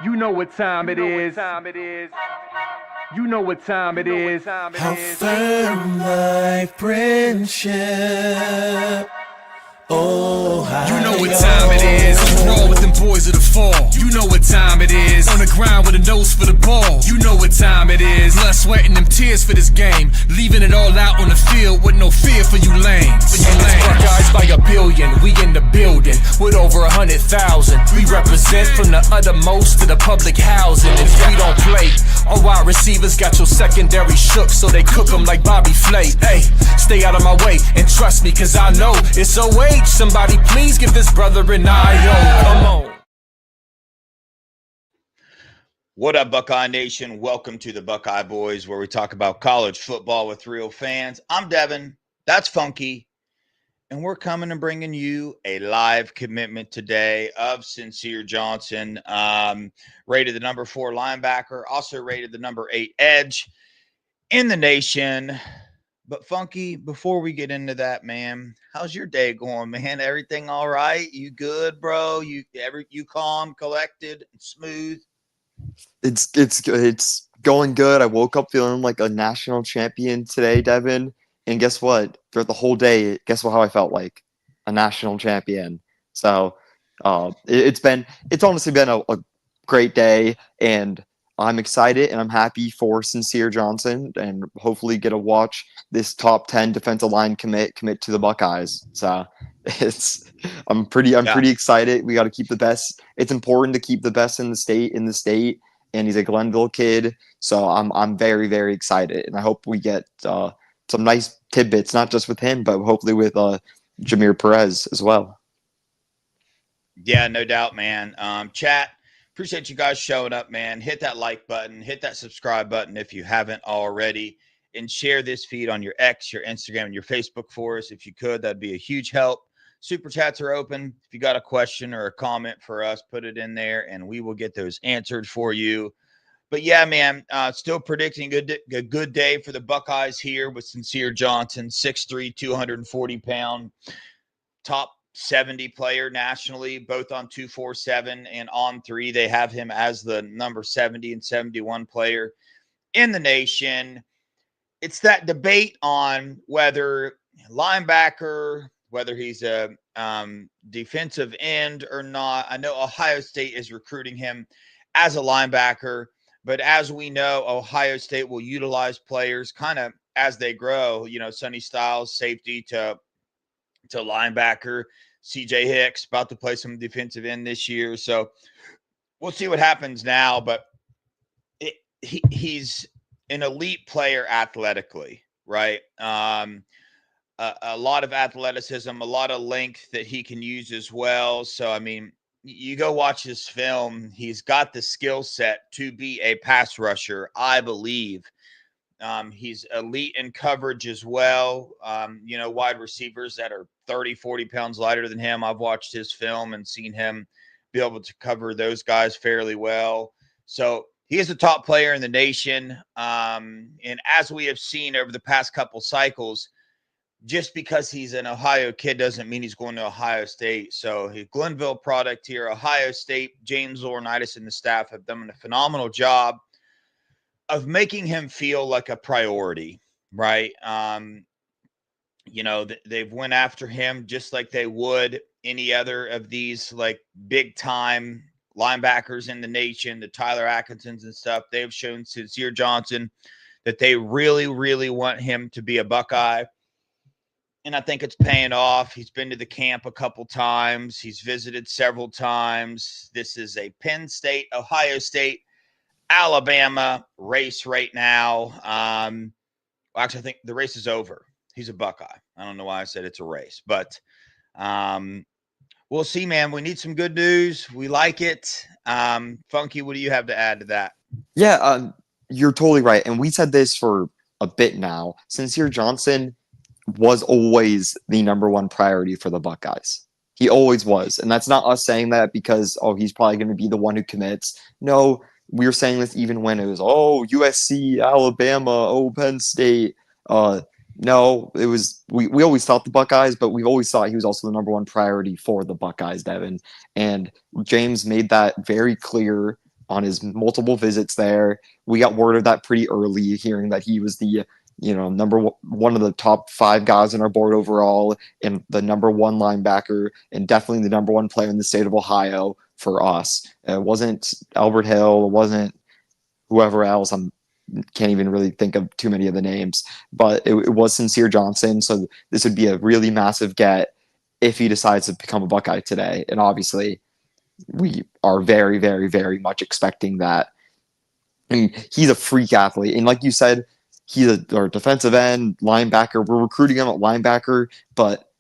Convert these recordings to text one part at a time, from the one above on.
You know what time it is. You know what time it is. How firm my friendship. Oh, you know what time it is. On the road with them boys of the fall. You know what time it is. On the ground with a nose for the ball. You know what time it is. Blood, sweat, and them tears for this game. Leaving it all out on the field with no fear for you lames. Buckeyes by a billion. We in the building with over 100,000. We represent from the uttermost to the public housing. And if we don't play, our wide receivers got your secondary shook, so they cook them like Bobby Flay. Hey, stay out of my way and trust me, cause I know it's OH. Somebody please give this brother an IO. Come on. What up, Buckeye Nation? Welcome to the Buckeye Boys, where we talk about college football with real fans. I'm Devin. That's Funky. And we're coming and bringing you a live commitment today of Cincere Johnson, rated the number 4 linebacker, also rated the number 8 edge in the nation. But Funky, before we get into that, man, how's your day going, man? Everything all right? You good, bro? You calm, collected, and smooth? It's going good. I woke up feeling like a national champion today, Devin. And guess what? Throughout the whole day, guess what? How I felt like a national champion. So it's honestly been a great day, and I'm excited and I'm happy for Cincere Johnson, and hopefully get to watch this top 10 defensive line commit to the Buckeyes. So I'm pretty excited. We got to keep the best. It's important to keep the best in the state, and he's a Glenville kid. So I'm very, very excited, and I hope we get some nice tidbits, not just with him, but hopefully with Jameer Perez as well. Yeah, no doubt, man. Chat, appreciate you guys showing up, man. Hit that like button, hit that subscribe button if you haven't already, and share this feed on your X, your Instagram, and your Facebook for us. If you could, that'd be a huge help. Super chats are open. If you got a question or a comment for us, put it in there, and we will get those answered for you. But yeah, man, still predicting a good day for the Buckeyes here with Cincere Johnson, 6'3", 240-pound, top 70 player nationally, both on 247 and on 3. They have him as the number 70 and 71 player in the nation. It's that debate on whether linebacker, whether he's a defensive end or not. I know Ohio State is recruiting him as a linebacker, but as we know, Ohio State will utilize players kind of as they grow. You know, Sonny Styles, safety to linebacker. CJ Hicks about to play some defensive end this year. So we'll see what happens now. But he's an elite player athletically, right? A lot of athleticism, a lot of length that he can use as well. So, I mean, you go watch his film. He's got the skill set to be a pass rusher, I believe. He's elite in coverage as well. Wide receivers that are 30, 40 pounds lighter than him. I've watched his film and seen him be able to cover those guys fairly well. So he is a top player in the nation. And as we have seen over the past couple cycles, just because he's an Ohio kid doesn't mean he's going to Ohio State. So his Glenville product here, Ohio State, James Laurinaitis and the staff have done a phenomenal job of making him feel like a priority, right? They've went after him just like they would any other of these like big time linebackers in the nation, the Tyler Atkinsons and stuff. They've shown Cincere Johnson that they really, really want him to be a Buckeye. And I think it's paying off. He's been to the camp a couple times. He's visited several times. This is a Penn State, Ohio State, Alabama race right now. Actually, I think the race is over. He's a Buckeye. I don't know why I said it's a race, but we'll see, man. We need some good news. We like it. Funky, what do you have to add to that? Yeah, you're totally right. And we said this for a bit now. Cincere Johnson was always the number 1 priority for the Buckeyes. He always was. And that's not us saying that because, he's probably going to be the one who commits. No, we were saying this even when it was, USC, Alabama, Penn State. No, it was, we always thought the Buckeyes, but we always thought he was also the number 1 priority for the Buckeyes, Devin. And James made that very clear on his multiple visits there. We got word of that pretty early, hearing that he was the one of the top 5 guys on our board overall, and the number 1 linebacker, and definitely the number 1 player in the state of Ohio for us. It wasn't Albert Hill, it wasn't whoever else. Can't even really think of too many of the names, but it was Cincere Johnson. So this would be a really massive get if he decides to become a Buckeye today. And obviously, we are very, very, very much expecting that. I mean, he's a freak athlete, and like you said, he's our defensive end, linebacker. We're recruiting him at linebacker, but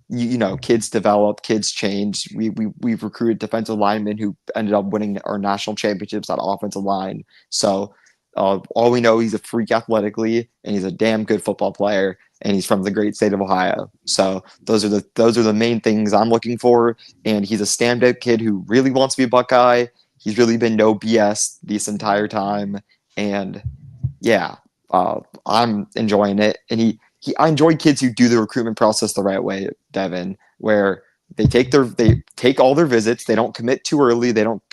kids develop, kids change. We've recruited defensive linemen who ended up winning our national championships at offensive line. So all we know, he's a freak athletically, and he's a damn good football player, and he's from the great state of Ohio. So those are the main things I'm looking for. And he's a stand-up kid who really wants to be a Buckeye. He's really been no BS this entire time, and yeah. I'm enjoying it, and I enjoy kids who do the recruitment process the right way, Devin, where they take all their visits, they don't commit too early, they don't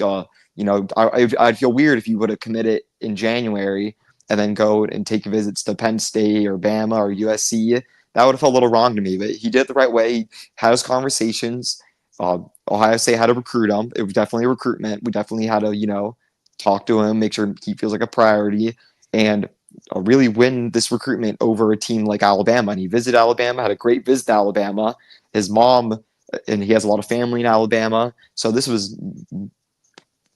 I'd feel weird if you would have committed in January and then go and take visits to Penn State or Bama or USC. That would have felt a little wrong to me, but he did it the right way. He had his conversations. Ohio State had to recruit him. It was definitely a recruitment. We definitely had to talk to him, make sure he feels like a priority, and really win this recruitment over a team like Alabama. And he visited Alabama, had a great visit to Alabama. His mom, and he has a lot of family in Alabama. So this was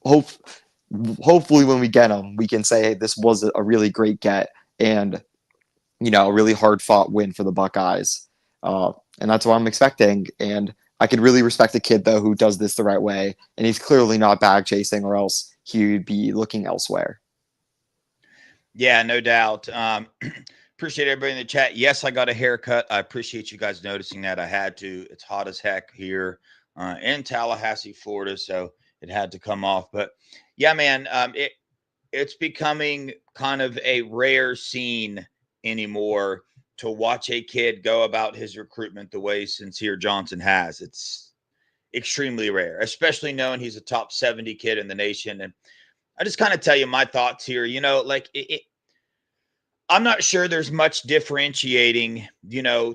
hopefully when we get him, we can say, hey, this was a really great get, and a really hard fought win for the Buckeyes. And that's what I'm expecting. And I could really respect the kid though who does this the right way. And he's clearly not bag chasing, or else he would be looking elsewhere. Yeah, no doubt. Appreciate everybody in the chat. Yes, I got a haircut. I appreciate you guys noticing that. I had to. It's hot as heck here in Tallahassee, Florida, so it had to come off. But yeah, man, it's becoming kind of a rare scene anymore to watch a kid go about his recruitment the way Cincere Johnson has. It's extremely rare, especially knowing he's a top 70 kid in the nation. And I just kind of tell you my thoughts here. I'm not sure there's much differentiating,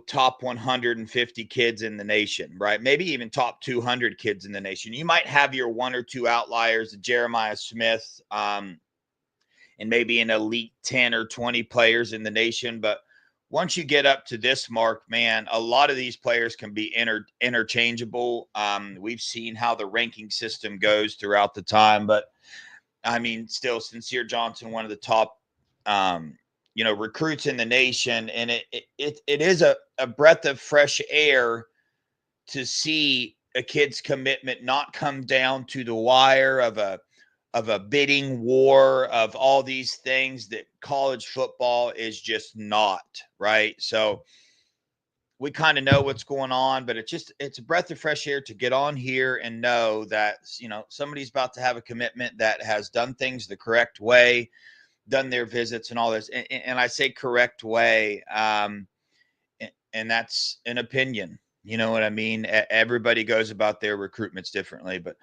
top 150 kids in the nation, right? Maybe even top 200 kids in the nation. You might have your 1 or 2 outliers, Jeremiah Smith, and maybe an elite 10 or 20 players in the nation. But once you get up to this mark, man, a lot of these players can be interchangeable. We've seen how the ranking system goes throughout the time, but I mean, still Cincere Johnson, one of the top, recruits in the nation. And it is a breath of fresh air to see a kid's commitment not come down to the wire of a bidding war of all these things that college football is just not, right? So we kind of know what's going on, but it's a breath of fresh air to get on here and know that, somebody's about to have a commitment that has done things the correct way, done their visits and all this. And I say correct way. And that's an opinion. You know what I mean? Everybody goes about their recruitments differently, but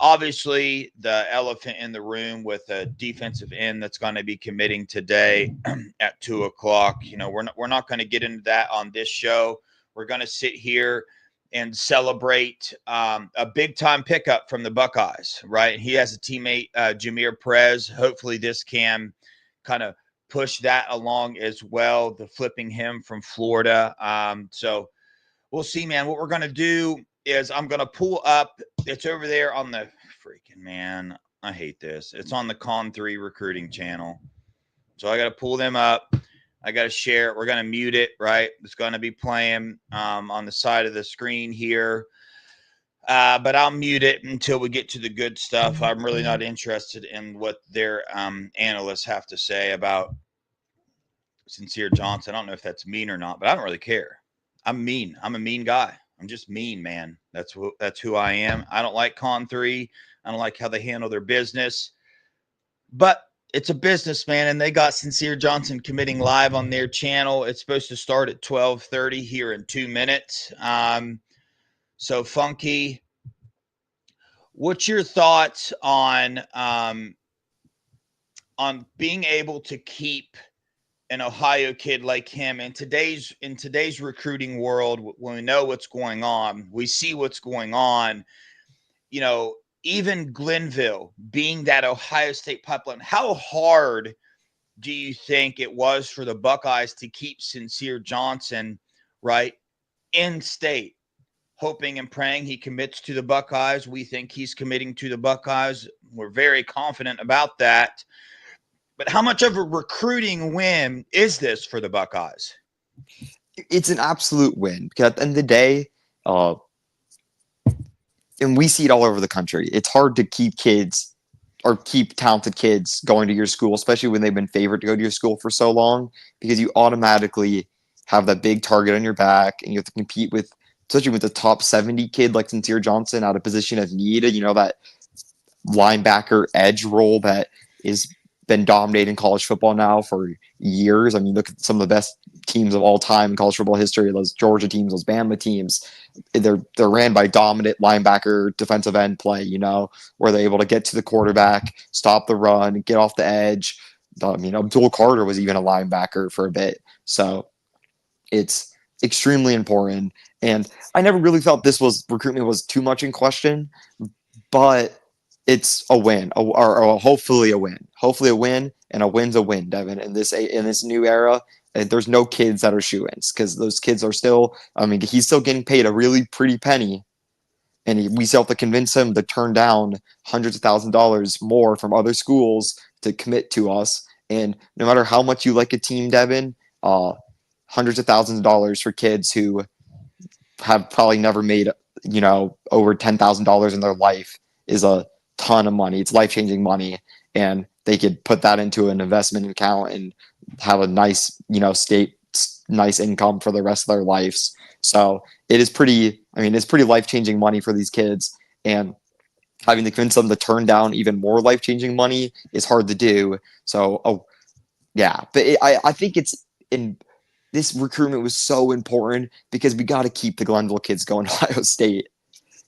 obviously the elephant in the room with a defensive end that's going to be committing today at 2:00. We're not going to get into that on this show. We're going to sit here and celebrate a big time pickup from the Buckeyes, right? He has a teammate, Jameer Perez. Hopefully this can kind of push that along as well, the flipping him from Florida. So we'll see, man. What we're going to do is I'm going to pull up. It's over there on the freaking, man, I hate this. It's on the Con3 recruiting channel. So I got to pull them up. I got to share it. We're going to mute it, right? It's going to be playing on the side of the screen here. But I'll mute it until we get to the good stuff. I'm really not interested in what their analysts have to say about Cincere Johnson. I don't know if that's mean or not, but I don't really care. I'm mean. I'm a mean guy. I'm just mean, man. That's who I am. I don't like Con3. I don't like how they handle their business. But it's a business, man, and they got Cincere Johnson committing live on their channel. It's supposed to start at 12:30 here in 2 minutes. So, Funky, what's your thoughts on on being able to keep an Ohio kid like him in today's recruiting world, when we know what's going on, we see what's going on, you know, even Glenville being that Ohio State pipeline, how hard do you think it was for the Buckeyes to keep Cincere Johnson, right, in state, hoping and praying he commits to the Buckeyes? We think he's committing to the Buckeyes. We're very confident about that. But how much of a recruiting win is this for the Buckeyes? It's an absolute win because at the end of the day, and we see it all over the country, it's hard to keep kids or keep talented kids going to your school, especially when they've been favored to go to your school for so long, because you automatically have that big target on your back and you have to compete with, especially with the top 70 kid like Cincere Johnson out of position of need, you know, that linebacker edge role that is been dominating college football now for years. I mean, look at some of the best teams of all time in college football history, those Georgia teams, those Bama teams. They're ran by dominant linebacker defensive end play, you know, where they're able to get to the quarterback, stop the run, get off the edge. I mean, Abdul Carter was even a linebacker for a bit. So it's extremely important. And I never really felt recruitment was too much in question, but it's a win, or hopefully a win. Hopefully a win, and a win's a win, Devin. In this new era, and there's no kids that are shoo-ins because those kids are still. I mean, he's still getting paid a really pretty penny, and we still have to convince him to turn down hundreds of $1,000s more from other schools to commit to us. And no matter how much you like a team, Devin, hundreds of $1,000s for kids who have probably never made, you know, over $10,000 in their life is a ton of money. It's life-changing money, and they could put that into an investment account and have a nice, you know, nice income for the rest of their lives. So it's pretty life-changing money for these kids, and having to convince them to turn down even more life-changing money is hard to do. So, I think this recruitment was so important because we got to keep the Glenville kids going to Ohio State,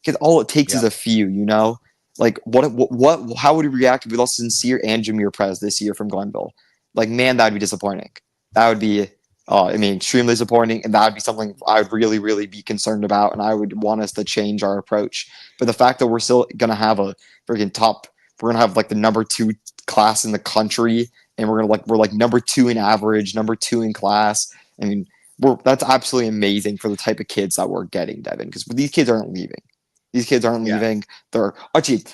because all it takes is a few, you know. Like how would we react if we lost Cincere and Jameer Prez this year from Glenville? Like, man, that would be disappointing. That would be, extremely disappointing, and that would be something I would really, really be concerned about, and I would want us to change our approach. But the fact that we're still gonna have we're gonna have like the number 2 class in the country, and we're number 2 in average, number 2 in class. I mean, that's absolutely amazing for the type of kids that we're getting, Devin, because these kids aren't leaving. These kids aren't leaving. They're actually,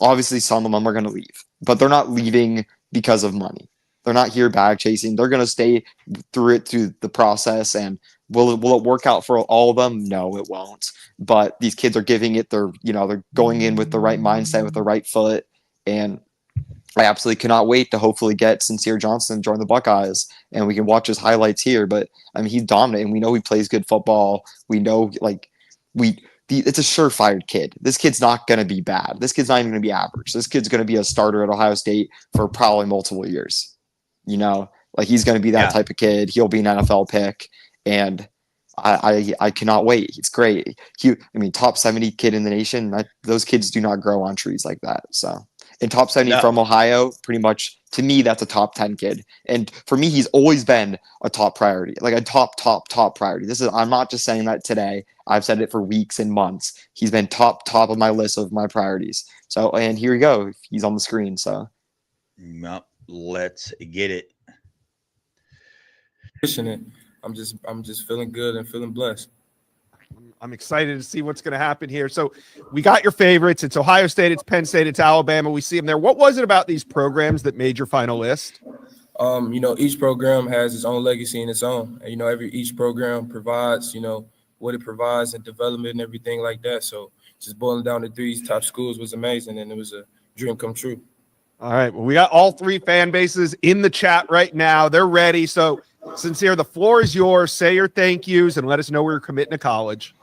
obviously some of them are going to leave, but they're not leaving because of money. They're not here bag chasing. They're going to stay through the process. And will it work out for all of them? No, it won't. But these kids are giving it. They're going in with the right mindset, with the right foot. And I absolutely cannot wait to hopefully get Cincere Johnson to join the Buckeyes, and we can watch his highlights here. But I mean, he's dominant, and we know he plays good football. We know it's a surefire kid. This kid's not going to be bad. This kid's not even going to be average. This kid's going to be a starter at Ohio State for probably multiple years. You know, like, he's going to be that type of kid. He'll be an NFL pick, and I cannot wait. It's great. Top 70 kid in the nation. Those kids do not grow on trees like that. So, and top 70 from Ohio, pretty much, to me, that's a top 10 kid. And for me, he's always been a top priority, like a top priority. I'm not just saying that today. I've said it for weeks and months. He's been top of my list of my priorities. So, and here we go. He's on the screen. So, well, let's get it. I'm just feeling good and feeling blessed. I'm excited to see what's going to happen here. So we got your favorites. It's Ohio State, it's Penn State, it's Alabama. We see them there. What was it about these programs that made your final list? Each program has its own legacy in its own. And, each program provides, what it provides and development and everything like that. So just boiling down to 3 top schools was amazing, and it was a dream come true. All right. Well, we got all 3 fan bases in the chat right now. They're ready. So, Cincere, the floor is yours. Say your thank yous and let us know where you're committing to college.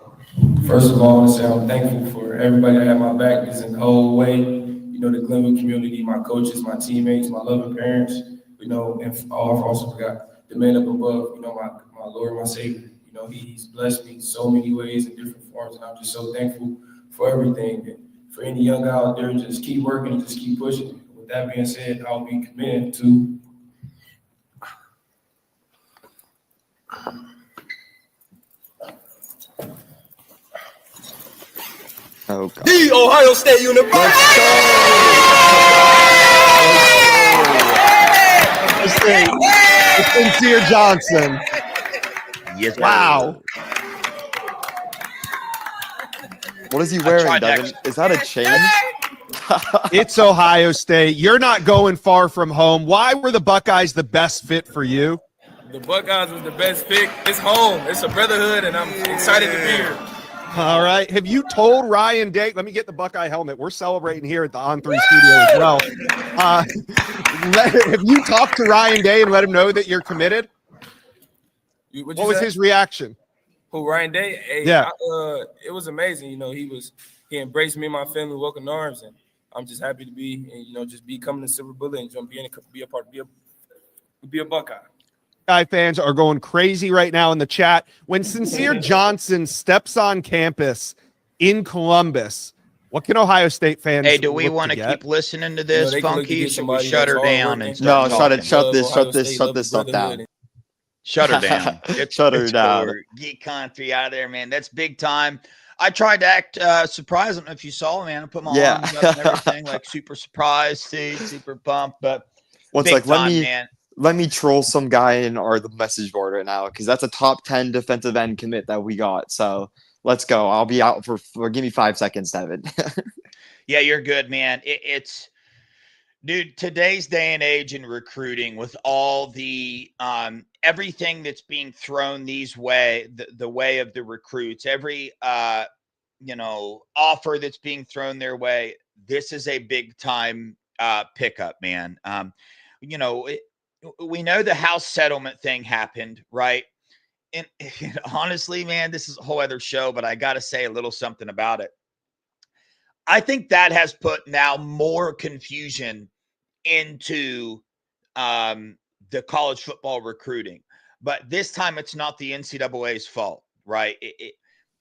First of all, I want to say I'm thankful for everybody that had my back this whole way. The Glenville community, my coaches, my teammates, my loving parents, and I also forgot the man up above, my Lord, my Savior. He's blessed me so many ways in different forms, and I'm just so thankful for everything. And for any young guy out there, just keep working and just keep pushing. that being said, I'll be committed to. Oh, God. The Ohio State University. Cincere Johnson. Yes, sir. Wow. What is he wearing, tried Devin? next. Is that a chain? It's Ohio State. You're not going far from home. Why were the Buckeyes the best fit for you? The Buckeyes was the best pick. It's home. It's a brotherhood, and I'm excited to be here. All right. Have you told Ryan Day? Let me get the Buckeye helmet. We're celebrating here at the On3 studio as well. Have you talked to Ryan Day and let him know that you're committed? What was his reaction? Who, Ryan Day? Hey, Yeah. It was amazing. You know, he embraced me and my family with open arms, and I'm just happy to be, and, you know, just becoming a Silver Bullet and be a Buckeye. Buckeye fans are going crazy right now in the chat. When Cincere Johnson steps on campus in Columbus, what can Ohio State fans Hey, do we look want to get? keep listening to this, they can look to Funky? get Should we somebody shut her that's down hardworking. and start No, talking? shut this Ohio stuff State, down. Shut her down. Shut her down. Go. Geek country out of there, man. That's big time. I tried to act surprised. I don't know if you saw, man. I put my Yeah. arms up and everything, like super surprised, see, super pumped. But Well, it's big like, time, man. let me troll some guy in the message board right now, because that's a top 10 defensive end commit that we got. So let's go. I'll be out for give me 5 seconds, Devin. Yeah, you're good, man. It's dude, today's day and age in recruiting, with all the everything that's being thrown these way, the way of the recruits, every offer that's being thrown their way, this is a big time pickup, man. We know the house settlement thing happened, right? And honestly, man, this is a whole other show, but I got to say a little something about it. I think that has put now more confusion into the college football recruiting. But this time it's not the NCAA's fault, right?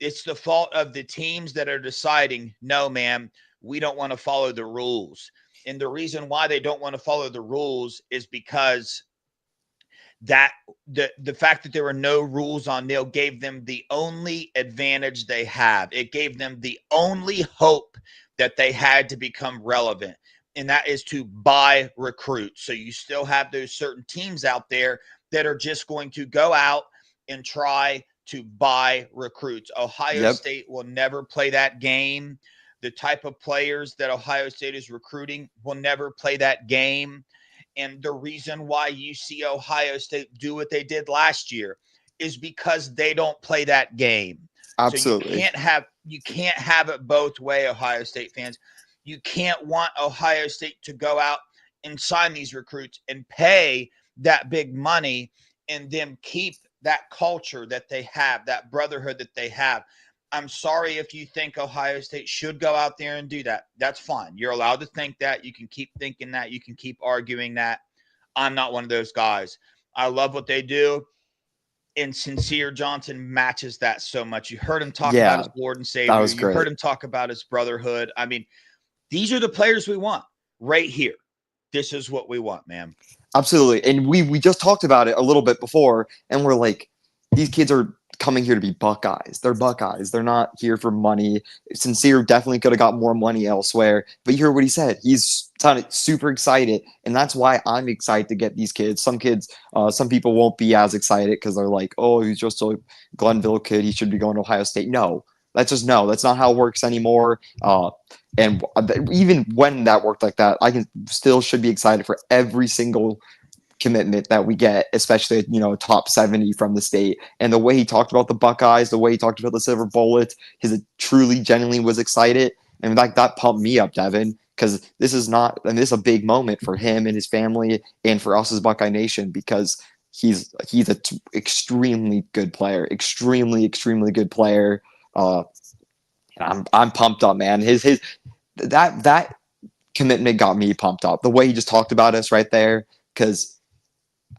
It's the fault of the teams that are deciding, no, man, we don't want to follow the rules. And the reason why they don't want to follow the rules is because that the fact that there were no rules on nil gave them the only advantage they have. It gave them the only hope that they had to become relevant, and that is to buy recruits. So you still have those certain teams out there that are just going to go out and try to buy recruits. Ohio State will never play that game. The type of players that Ohio State is recruiting will never play that game. And the reason why you see Ohio State do what they did last year is because they don't play that game. Absolutely. So you can't have it both ways, Ohio State fans. You can't want Ohio State to go out and sign these recruits and pay that big money and then keep that culture that they have, that brotherhood that they have. I'm sorry if you think Ohio State should go out there and do that. That's fine. You're allowed to think that. You can keep thinking that. You can keep arguing that. I'm not one of those guys. I love what they do. And Cincere Johnson matches that so much. You heard him talk about his Lord and Savior. That was You great. heard him talk about his brotherhood. I mean, these are the players we want right here. This is what we want, man. Absolutely. And we just talked about it a little bit before, and we're like, these kids are coming here to be Buckeyes. They're Buckeyes. They're not here for money. Cincere definitely could have got more money elsewhere, but you heard what he said. He's sounded super excited, and that's why I'm excited to get these kids. Some people won't be as excited because they're like, oh, he's just a Glenville kid. He should be going to Ohio State. No, that's not how it works anymore. And even when that worked like that, I should be excited for every single commitment that we get, especially top 70 from the state. And the way he talked about the Buckeyes, the way he talked about the Silver Bullet, his truly genuinely was excited, and like that pumped me up, Devin, because this is a big moment for him and his family and for us as Buckeye Nation, because he's an extremely good player, extremely good player. I'm pumped up, man. That commitment got me pumped up. The way he just talked about us right there, because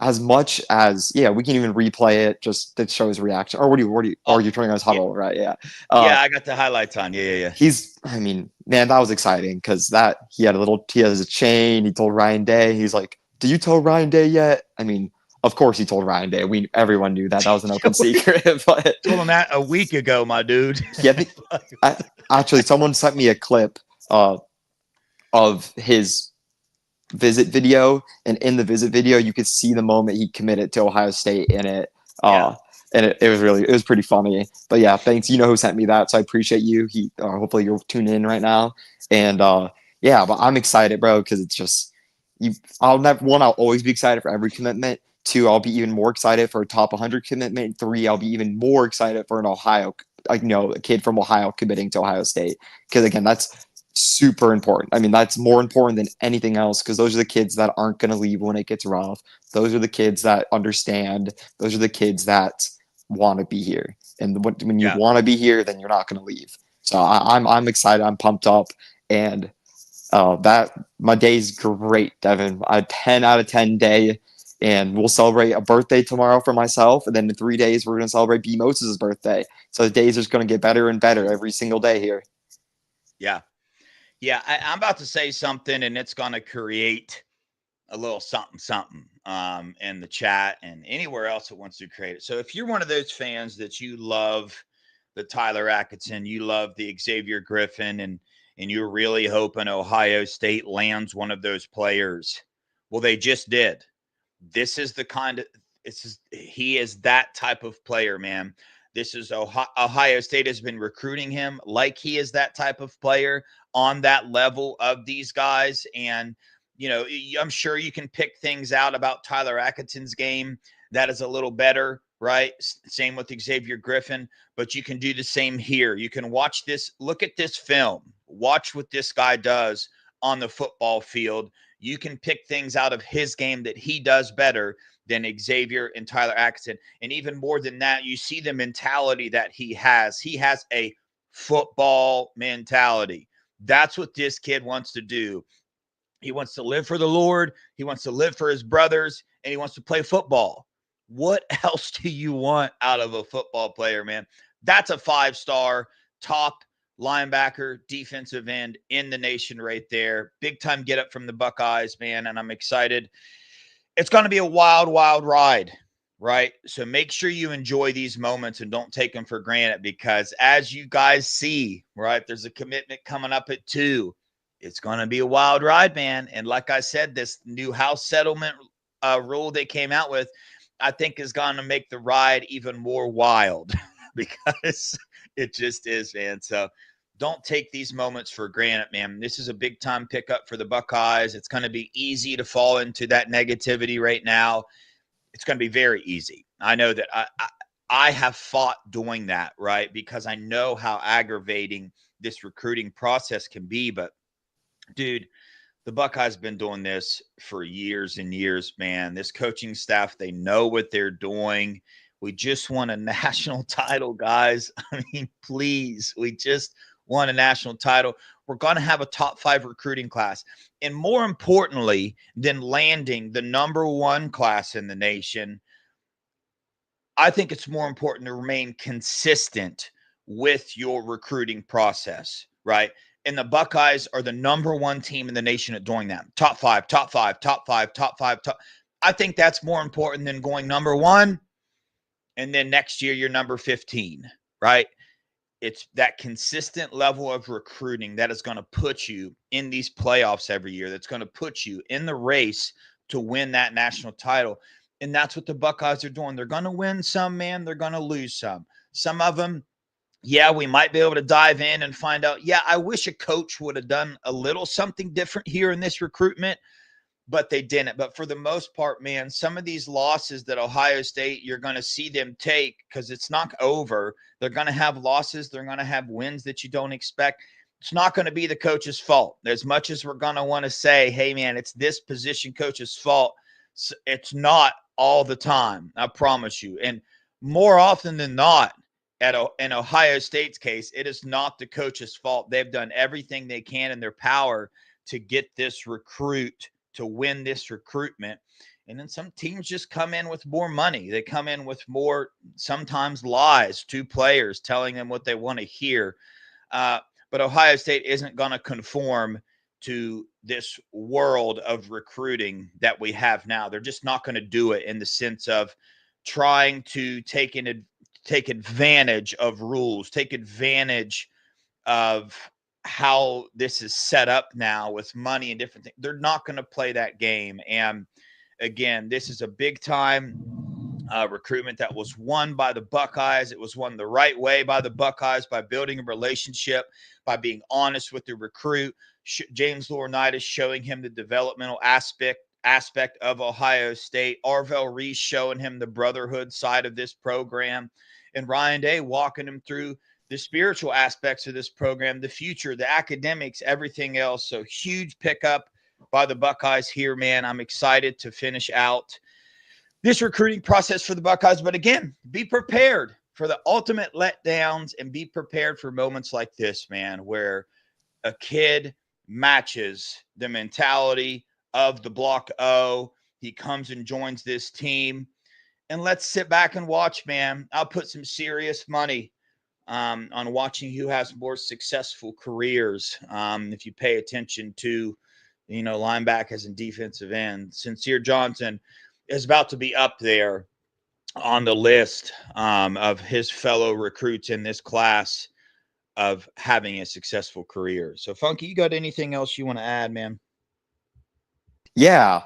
as much as we can even replay it just to show his reaction. Or are you turning on his huddle, right? Yeah. Yeah, I got the highlights on. Yeah. I mean, man, that was exciting because he has a chain. He told Ryan Day, he's like, "Do you tell Ryan Day yet?" I mean, of course he told Ryan Day. Everyone knew that was an open secret. But Told him that a week ago, my dude. yeah, actually, someone sent me a clip of his visit video, and in the visit video, you could see the moment he committed to Ohio State in it. And it was pretty funny. But yeah, thanks. You know who sent me that, so I appreciate you. Hopefully you're tuned in right now. And but I'm excited, bro, because it's just I'll always be excited for every commitment. 2, I'll be even more excited for a top 100 commitment. 3, I'll be even more excited for an Ohio, a kid from Ohio committing to Ohio State. Because again, that's super important. I mean, that's more important than anything else because those are the kids that aren't going to leave when it gets rough. Those are the kids that understand. Those are the kids that want to be here. And when you want to be here, then you're not going to leave. So I'm excited. I'm pumped up. And that my day's great, Devin. A 10 out of 10 day. And we'll celebrate a birthday tomorrow for myself. And then in 3 days, we're going to celebrate B. Moses' birthday. So the days are just going to get better and better every single day here. Yeah. Yeah, I'm about to say something, and it's going to create a little something in the chat and anywhere else that wants to create it. So if you're one of those fans that you love the Tyler Atkinson, you love the Xavier Griffin, and you're really hoping Ohio State lands one of those players, well, they just did. This is the kind of he is that type of player, man. This is Ohio State has been recruiting him like he is that type of player on that level of these guys. And, I'm sure you can pick things out about Tyler Atkinson's game that is a little better, right? Same with Xavier Griffin, but you can do the same here. You can watch this, look at this film, watch what this guy does on the football field. You can pick things out of his game that he does better than Xavier and Tyler Atkinson. And even more than that, you see the mentality that he has. He has a football mentality. That's what this kid wants to do. He wants to live for the Lord. He wants to live for his brothers, and he wants to play football. What else do you want out of a football player, man? That's a 5-star top linebacker, defensive end in the nation right there. Big time get up from the Buckeyes, man, and I'm excited. It's going to be a wild, wild ride, right? So make sure you enjoy these moments and don't take them for granted because as you guys see, right, there's a commitment coming up at 2. It's going to be a wild ride, man. And like I said, this new house settlement rule they came out with, I think is going to make the ride even more wild because it just is, man. So don't take these moments for granted, man. This is a big time pickup for the Buckeyes. It's going to be easy to fall into that negativity right now. It's going to be very easy. I know that I have fought doing that, right? Because I know how aggravating this recruiting process can be. But dude, the Buckeyes been doing this for years and years, man. This coaching staff, they know what they're doing. We just won a national title, guys. I mean, please, we just won a national title. We're going to have a top 5 recruiting class. And more importantly than landing the number 1 class in the nation, I think it's more important to remain consistent with your recruiting process, right? And the Buckeyes are the number 1 team in the nation at doing that. Top 5, top 5, top 5, top 5, top. I think that's more important than going number 1 and then next year you're number 15, right? It's that consistent level of recruiting that is going to put you in these playoffs every year. That's going to put you in the race to win that national title. And that's what the Buckeyes are doing. They're going to win some, man. They're going to lose some. Some of them, yeah, we might be able to dive in and find out, yeah, I wish a coach would have done a little something different here in this recruitment, but they didn't. But for the most part, man, some of these losses that Ohio State, you're going to see them take because it's not over. They're going to have losses. They're going to have wins that you don't expect. It's not going to be the coach's fault. As much as we're going to want to say, hey, man, it's this position coach's fault, it's not all the time, I promise you. And more often than not, in Ohio State's case, it is not the coach's fault. They've done everything they can in their power to get this recruit to win this recruitment. And then some teams just come in with more money. They come in with more, sometimes lies to players, telling them what they want to hear. But Ohio State isn't going to conform to this world of recruiting that we have now. They're just not going to do it in the sense of trying to take advantage of rules, take advantage of how this is set up now with money and different things. They're not going to play that game. And again, this is a big time recruitment that was won by the Buckeyes. It was won the right way by the Buckeyes, by building a relationship, by being honest with the recruit. James Laurinaitis showing him the developmental aspect of Ohio State. Arvell Reese showing him the brotherhood side of this program. And Ryan Day walking him through the spiritual aspects of this program, the future, the academics, everything else. So huge pickup by the Buckeyes here, man. I'm excited to finish out this recruiting process for the Buckeyes. But again, be prepared for the ultimate letdowns and be prepared for moments like this, man, where a kid matches the mentality of the Block O. He comes and joins this team. And let's sit back and watch, man. I'll put some serious money on watching who has more successful careers. If you pay attention to, linebackers and defensive end, Cincere Johnson is about to be up there on the list of his fellow recruits in this class of having a successful career. So, Funky, you got anything else you want to add, man? Yeah.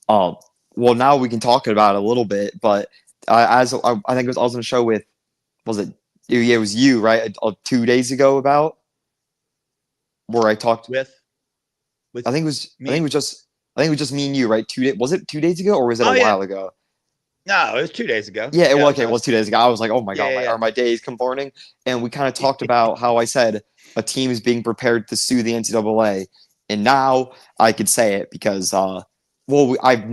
Well, now we can talk about it a little bit, but I think I was on the show with, it was you, right? 2 days ago about where I talked with I think it was just me and you, right? Was it 2 days ago or was it a while ago? No, it was 2 days ago. Yeah, it was 2 days ago. I was like, oh my God, Yeah. are my days conforming? And we kind of talked about how I said a team is being prepared to sue the NCAA. And now I could say it because, I've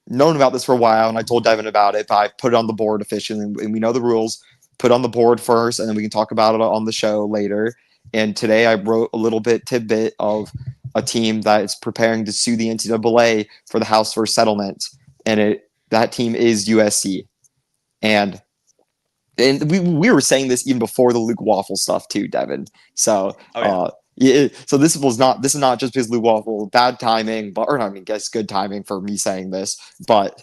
known about this for a while and I told Devin about it, but I put it on the board officially and we know the rules. Put on the board first and then we can talk about it on the show later. And today I wrote a little tidbit of a team that is preparing to sue the NCAA for the House First settlement. And that team is USC. And we were saying this even before the Luke Waffle stuff too, Devin. So so this is not just because Luke Waffle, bad timing, good timing for me saying this, but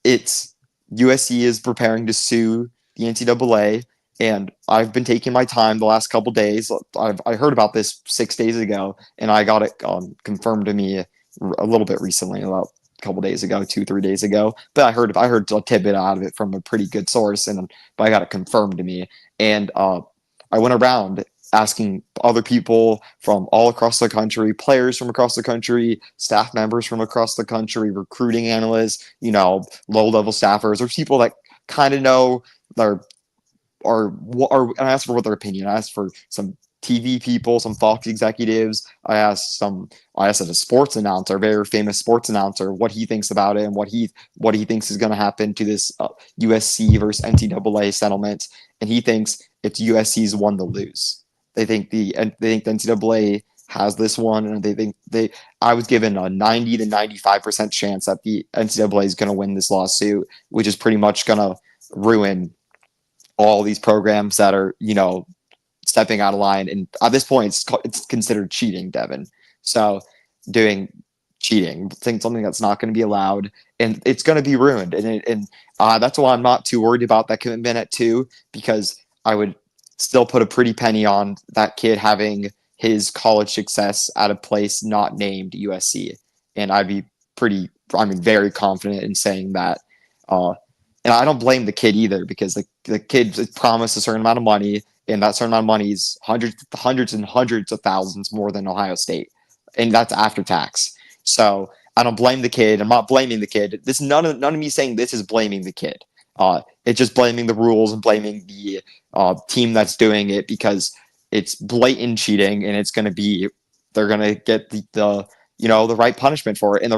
it's USC is preparing to sue the NCAA, and I've been taking my time the last couple days. I heard about this 6 days ago, and I got it confirmed to me a little bit recently, about a couple days ago, 2-3 days ago. But I heard a tidbit out of it from a pretty good source, but I got it confirmed to me. And I went around asking other people from all across the country, players from across the country, staff members from across the country, recruiting analysts, low-level staffers, or people that kind of know and I asked for what their opinion. I asked for some TV people, some Fox executives. I asked a sports announcer, a very famous sports announcer, what he thinks about it and what he thinks is going to happen to this USC versus NCAA settlement. And he thinks it's USC's one to lose. They think the NCAA has this one, and I was given a 90 to 95% chance that the NCAA is going to win this lawsuit, which is pretty much going to ruin all these programs that are, stepping out of line. And at this point, it's considered cheating, Devin. So doing cheating, something that's not going to be allowed, and it's going to be ruined. And that's why I'm not too worried about that commitment at 2, because I would still put a pretty penny on that kid having his college success at a place not named USC. And I'd be very confident in saying that. And I don't blame the kid either, because the kid promised a certain amount of money, and that certain amount of money is hundreds and hundreds of thousands more than Ohio State, and that's after tax. So I don't blame the kid. I'm not blaming the kid. This none of me saying this is blaming the kid. It's just blaming the rules and blaming the team that's doing it, because it's blatant cheating, and they're gonna get the right punishment for it. And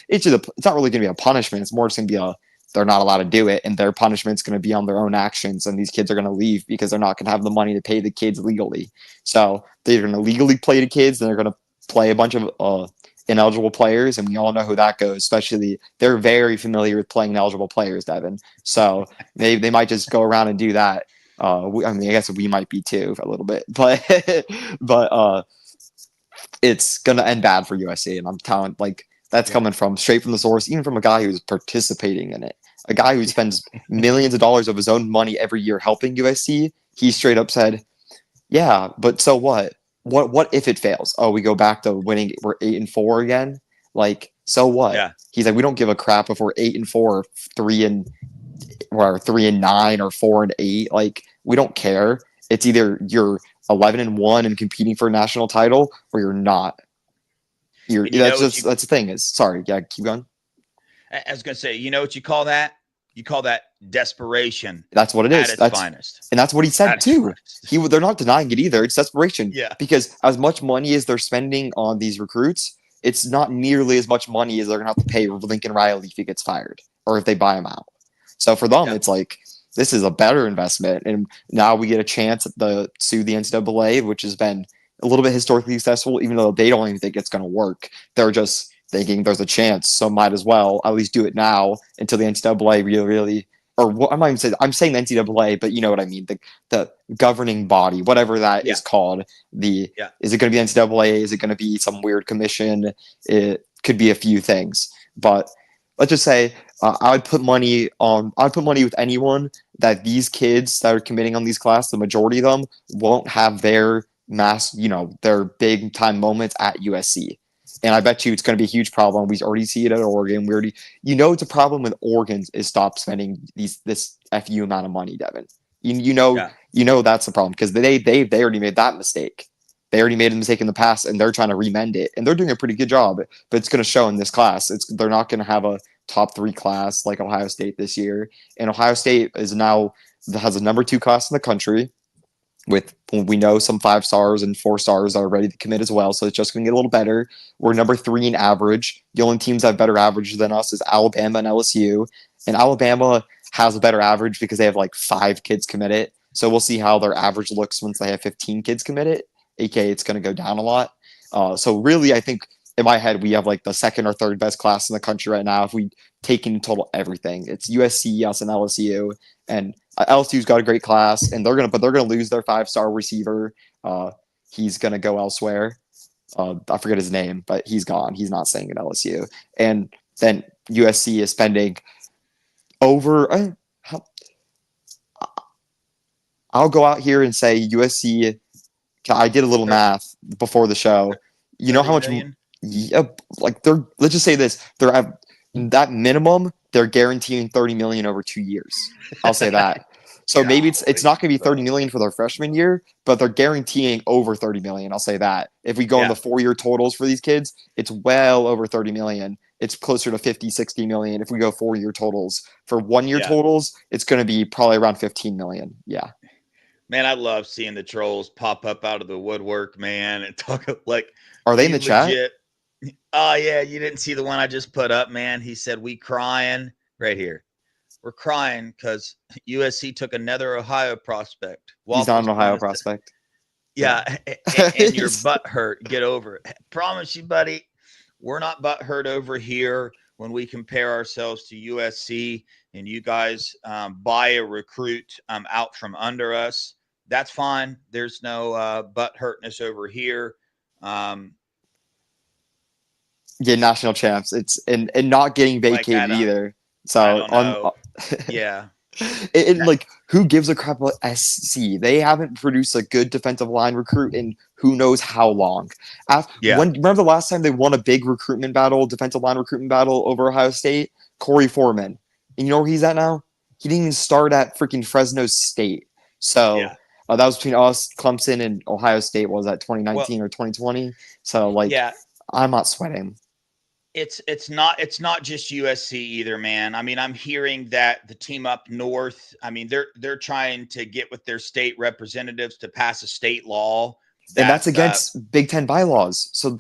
it's not really gonna be a punishment. It's more just gonna be they're not allowed to do it, and their punishment's going to be on their own actions, and these kids are going to leave because they're not going to have the money to pay the kids legally. So they're going to legally play the kids, and they're going to play a bunch of ineligible players, and we all know who that goes. Especially, they're very familiar with playing ineligible players, Devin. So they might just go around and do that. I mean, I guess we might be too a little bit, but it's gonna end bad for USC, and I'm telling that's coming from straight from the source, even from a guy who's participating in it, a guy who spends millions of dollars of his own money every year helping USC. He straight up said, "Yeah, but so what? What if it fails? Oh, we go back to winning. We're 8-4 again. Like, so what?" Yeah. He's like, "We don't give a crap if we're 8-4, or 3-9, or 4-8. Like, we don't care. It's either you're 11-1 and competing for a national title, or you're not. That's the thing. Is sorry, yeah, keep going. I was gonna say, you know what you call that? You call that desperation. That's what it is. At its finest. And that's what he said too. They're not denying it either. It's desperation. Yeah. Because as much money as they're spending on these recruits, it's not nearly as much money as they're gonna have to pay Lincoln Riley if he gets fired or if they buy him out. So for them, it's like this is a better investment, and now we get a chance to sue the NCAA, which has been a little bit historically successful, even though they don't even think it's going to work. They're just thinking there's a chance, so might as well at least do it now until the NCAA really, or what I'm not even saying. I'm saying the NCAA, but you know what I mean. The governing body, whatever that is called. Is it going to be NCAA? Is it going to be some weird commission? It could be a few things, but let's just say I'd put money with anyone that these kids that are committing on these classes, the majority of them won't have their their big time moments at USC. And I bet you it's going to be a huge problem. We already see it at Oregon. It's a problem with Oregon is stop spending this FU amount of money, Devin. You know that's the problem because they already made that mistake. They already made a mistake in the past, and they're trying to remend it, and they're doing a pretty good job. But it's going to show in this class. They're not going to have a top 3 class like Ohio State this year, and Ohio State has a number 2 class in the country. With we know some 5 stars and 4 stars are ready to commit as well, so it's just going to get a little better. We're number 3 in average. The only teams that have better average than us is Alabama and LSU, and Alabama has a better average because they have 5 kids committed. So we'll see how their average looks once they have 15 kids committed. aka it's going to go down a lot. So really, I think in my head, we have the second or third best class in the country right now. If we take in total everything, it's USC, us, and LSU. And LSU's got a great class, and they're gonna lose their 5-star receiver. He's gonna go elsewhere. I forget his name, but he's gone. He's not staying at LSU. And then USC is spending over. I'll go out here and say USC. I did a little math before the show. You know how much? Yeah, let's just say this: they're at that minimum. They're guaranteeing $30 million over 2 years. I'll say that. So maybe it's not going to be $30 million for their freshman year, but they're guaranteeing over $30 million. I'll say that. If we go in the 4-year totals for these kids, it's well over $30 million. It's closer to 50, 60 million. If we go 4-year totals for 1-year totals, it's going to be probably around 15 million. Yeah. Man, I love seeing the trolls pop up out of the woodwork, man, and talk Are they in the chat? Oh, yeah. You didn't see the one I just put up, man. He said, we crying right here. We're crying because USC took another Ohio prospect. He's not an Ohio prospect. Yeah. And your butt hurt. Get over it. Promise you, buddy, we're not butt hurt over here when we compare ourselves to USC and you guys buy a recruit out from under us. That's fine. There's no butt hurtness over here. Yeah, national champs. It's and not getting vacated either. So yeah. And who gives a crap about SC? They haven't produced a good defensive line recruit in who knows how long. Remember the last time they won a big defensive line recruitment battle over Ohio State? Corey Foreman. And you know where he's at now? He didn't even start at freaking Fresno State. So that was between us, Clemson, and Ohio State. What was that, 2019 or 2020? So I'm not sweating. It's not just USC either, man. I mean, I'm hearing that the team up north, I mean, they're trying to get with their state representatives to pass a state law. And that's against Big Ten bylaws. So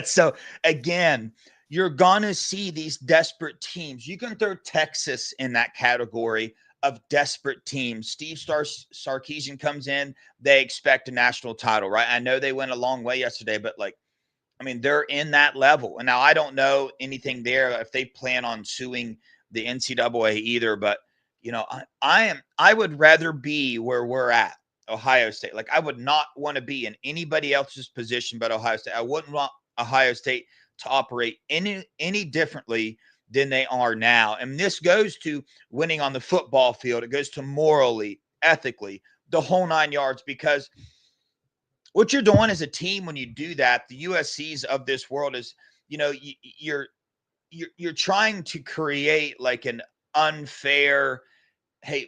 so again, you're gonna see these desperate teams. You can throw Texas in that category of desperate teams. Steve Sarkisian comes in, they expect a national title, right? I know they went a long way yesterday, but I mean, they're in that level. And now I don't know anything there if they plan on suing the NCAA either, but I would rather be where we're at, Ohio State. Like, I would not want to be in anybody else's position but Ohio State. I wouldn't want Ohio State to operate any differently than they are now. And this goes to winning on the football field. It goes to morally, ethically, the whole 9 yards, because what you're doing as a team when you do that, the USCs of this world, is, you're trying to create like an unfair,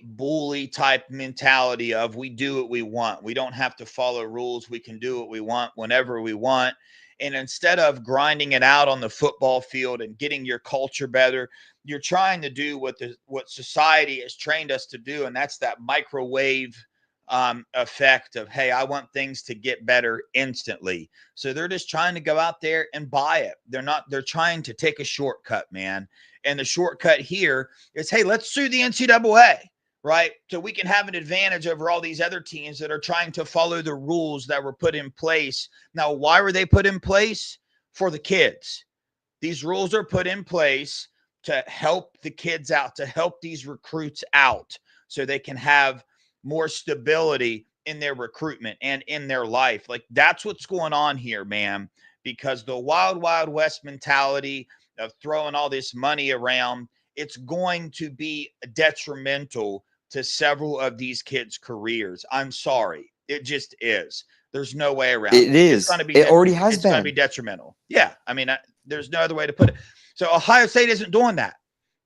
bully type mentality of, we do what we want. We don't have to follow rules. We can do what we want whenever we want. And instead of grinding it out on the football field and getting your culture better, you're trying to do what society has trained us to do. And that's that microwave effect of, hey, I want things to get better instantly. So they're just trying to go out there and buy it. They're trying to take a shortcut, man. And the shortcut here is, hey, let's sue the NCAA, right? So we can have an advantage over all these other teams that are trying to follow the rules that were put in place. Now, why were they put in place? For the kids. These rules are put in place to help the kids out, to help these recruits out, so they can have more stability in their recruitment and in their life. Like, that's what's going on here, man, because the wild, wild west mentality of throwing all this money around, it's going to be detrimental to several of these kids' careers. I'm sorry. It just is. There's no way around it. It is. It's going to be, it already has it's been. going to be detrimental. Yeah. I mean, there's no other way to put it. So Ohio State isn't doing that.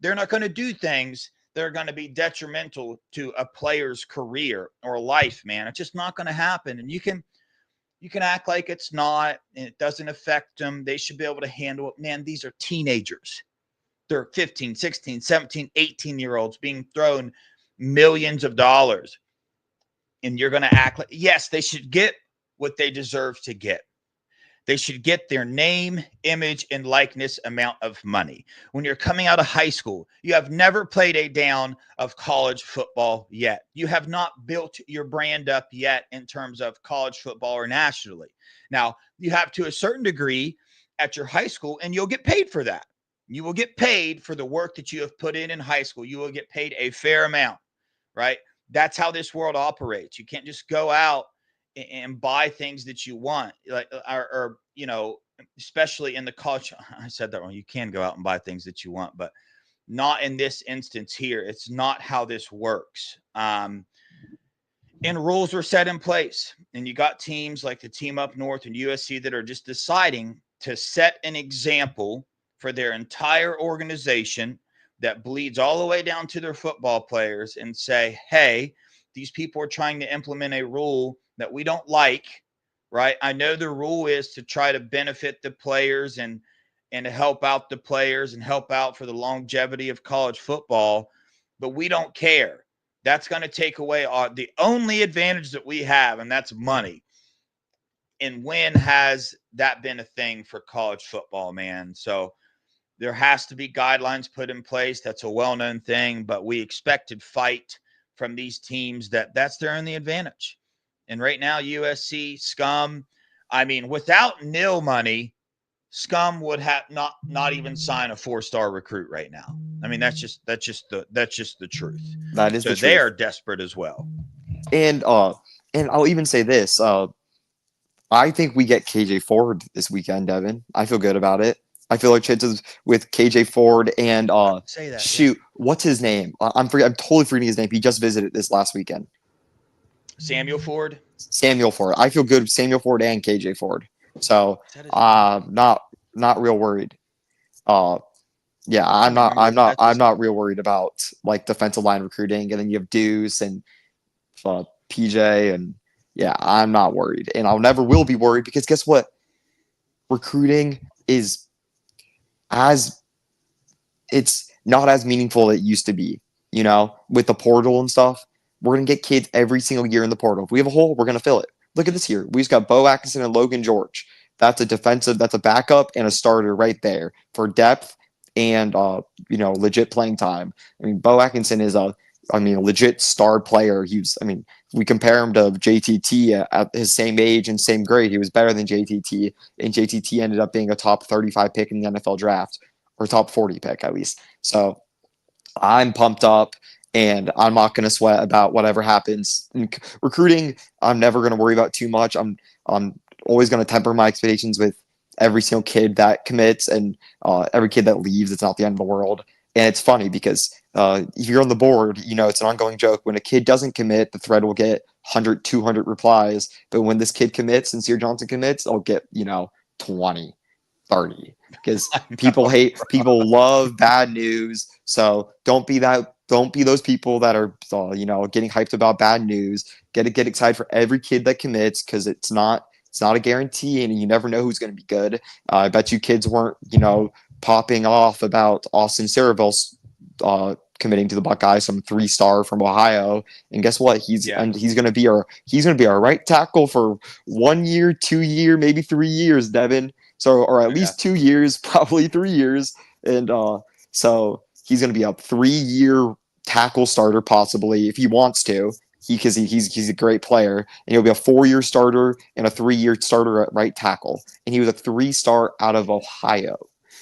They're not going to do things that are going to be detrimental to a player's career or life, man. It's just not going to happen. And you can act like it's not, and it doesn't affect them. They should be able to handle it. Man, these are teenagers. They're 15, 16, 17, 18-year-olds being thrown millions of dollars. And you're going to act like, yes, they should get what they deserve to get. They should get their name, image, and likeness amount of money. When you're coming out of high school, you have never played a down of college football yet. You have not built your brand up yet in terms of college football or nationally. Now, you have to a certain degree at your high school, and you'll get paid for that. You will get paid for the work that you have put in high school. You will get paid a fair amount, right? That's how this world operates. You can't just go out and buy things that you want, like, or especially in the college. I said that wrong. You can go out and buy things that you want, but not in this instance here. It's not how this works. And rules were set in place, and you got teams like the team up north and USC that are just deciding to set an example for their entire organization that bleeds all the way down to their football players and say, hey, these people are trying to implement a rule that we don't like, right? I know the rule is to try to benefit the players and to help out the players and help out for the longevity of college football, but we don't care. That's going to take away the only advantage that we have, and that's money. And when has that been a thing for college football, man? So there has to be guidelines put in place. That's a well-known thing, but we expected fight from these teams that's their only advantage. And right now, USC, Scum, I mean, without nil money, Scum would have not even sign a 4-star recruit right now. I mean, that's just the truth. That is so the truth. They are desperate as well. And I'll even say this. I think we get KJ Ford this weekend, Devin. I feel good about it. I feel like chances with KJ Ford and say that, shoot, what's his name? I'm totally forgetting his name. He just visited this last weekend. Samuel Ford. I feel good with Samuel Ford and KJ Ford. So not real worried. Yeah, I'm not real worried about like defensive line recruiting. And then you have Deuce and PJ, and yeah, I'm not worried, and I'll never will be worried, because guess what? Recruiting is it's not as meaningful as it used to be, with the portal and stuff. We're going to get kids every single year in the portal. If we have a hole, we're going to fill it. Look at this here. We just got Bo Atkinson and Logan George. That's a backup and a starter right there for depth and, legit playing time. I mean, Bo Atkinson is a legit star player. we compare him to JTT at his same age and same grade, he was better than JTT, and JTT ended up being a top 35 pick in the NFL draft, or top 40 pick at least. So I'm pumped up, and I'm not going to sweat about whatever happens. Recruiting, I'm never going to worry about too much. I'm always going to temper my expectations with every single kid that commits and every kid that leaves. It's not the end of the world. And it's funny because if you're on the board, it's an ongoing joke. When a kid doesn't commit, the thread will get 100, 200 replies. But when this kid commits, Cincere Johnson commits, I'll get, 20, 30. Because people love bad news. So don't be those people that are, getting hyped about bad news. Get excited for every kid that commits, because it's not a guarantee, and you never know who's going to be good. I bet you kids weren't, popping off about Austin Cerebel's committing to the Buckeyes, some 3-star from Ohio. And guess what? He's going to be our right tackle for 1 year, 2 year, maybe 3 years, Devin. So, or at least 2 years, probably 3 years. And so he's going to be a 3-year tackle starter, possibly, if he wants to. Because he's a great player, and he'll be a 4-year starter and a 3-year starter at right tackle. And he was a 3-star out of Ohio.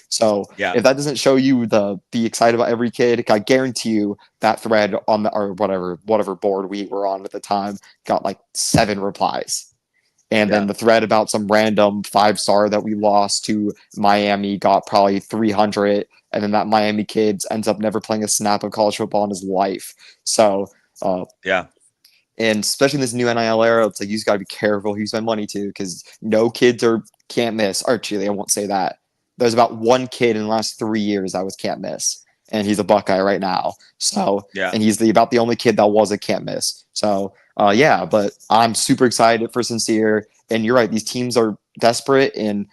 So if that doesn't show you be excited about every kid, I guarantee you that thread on or whatever board we were on at the time got like 7 replies. And then the thread about some random 5-star that we lost to Miami got probably 300. And then that Miami kid ends up never playing a snap of college football in his life. So and especially in this new NIL era, it's like you just got to be careful who you spend money to, because no kids can't miss. Actually, I won't say that. There's about 1 kid in the last 3 years that was can't miss, and he's a Buckeye right now. So and he's about the only kid that was a can't miss. So but I'm super excited for Cincere. And you're right, these teams are desperate, and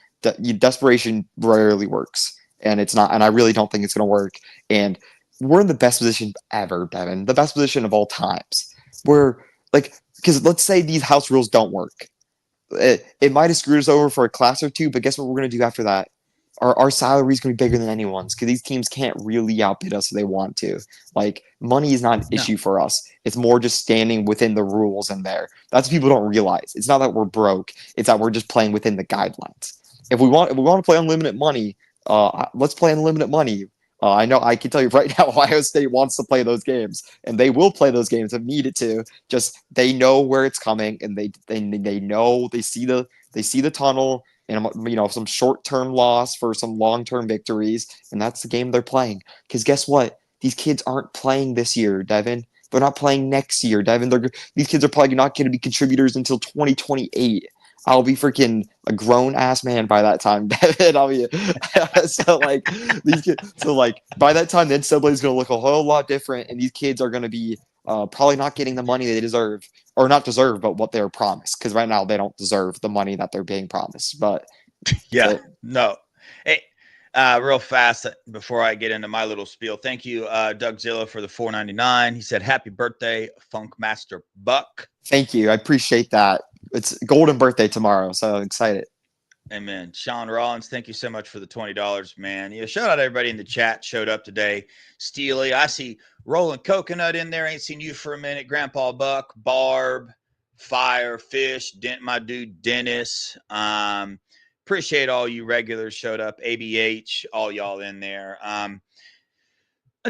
desperation rarely works, and it's not. And I really don't think it's going to work. And we're in the best position ever, Devin, the best position of all times. We're because let's say these house rules don't work. It might have screwed us over for a class or two, but guess what we're going to do after that? Our salary is going to be bigger than anyone's, because these teams can't really outbid us if they want to. Money is not an issue for us. It's more just standing within the rules in there. That's what people don't realize. It's not that we're broke. It's that we're just playing within the guidelines. If we want to play unlimited money, let's play unlimited money. I know I can tell you right now, Ohio State wants to play those games, and they will play those games if needed to. Just they know where it's coming, and they know they see the tunnel, and some short-term loss for some long-term victories, and that's the game they're playing. Because guess what? These kids aren't playing this year, Devin. They're not playing next year, Devin. These kids are probably not going to be contributors until 2028. I'll be freaking a grown ass man by that time, Devin. I'll be these kids. So by that time, the NCAA is going to look a whole lot different, and these kids are going to be probably not getting the money they deserve, or not deserve, but what they're promised. Because right now they don't deserve the money that they're being promised. But no. Hey, real fast before I get into my little spiel, thank you, Doug Zilla, for the $4.99. He said, "Happy birthday, Funk Master Buck." Thank you, I appreciate that. It's golden birthday tomorrow, so I'm excited. Amen. Sean Rollins, thank you so much for the $20, man. Shout out everybody in the chat showed up today. Steely, I see Rolling Coconut in there. Ain't seen you for a minute. Grandpa Buck, Barb, Fire, Fish, my dude Dennis. Appreciate all you regulars showed up. ABH, all y'all in there. I'll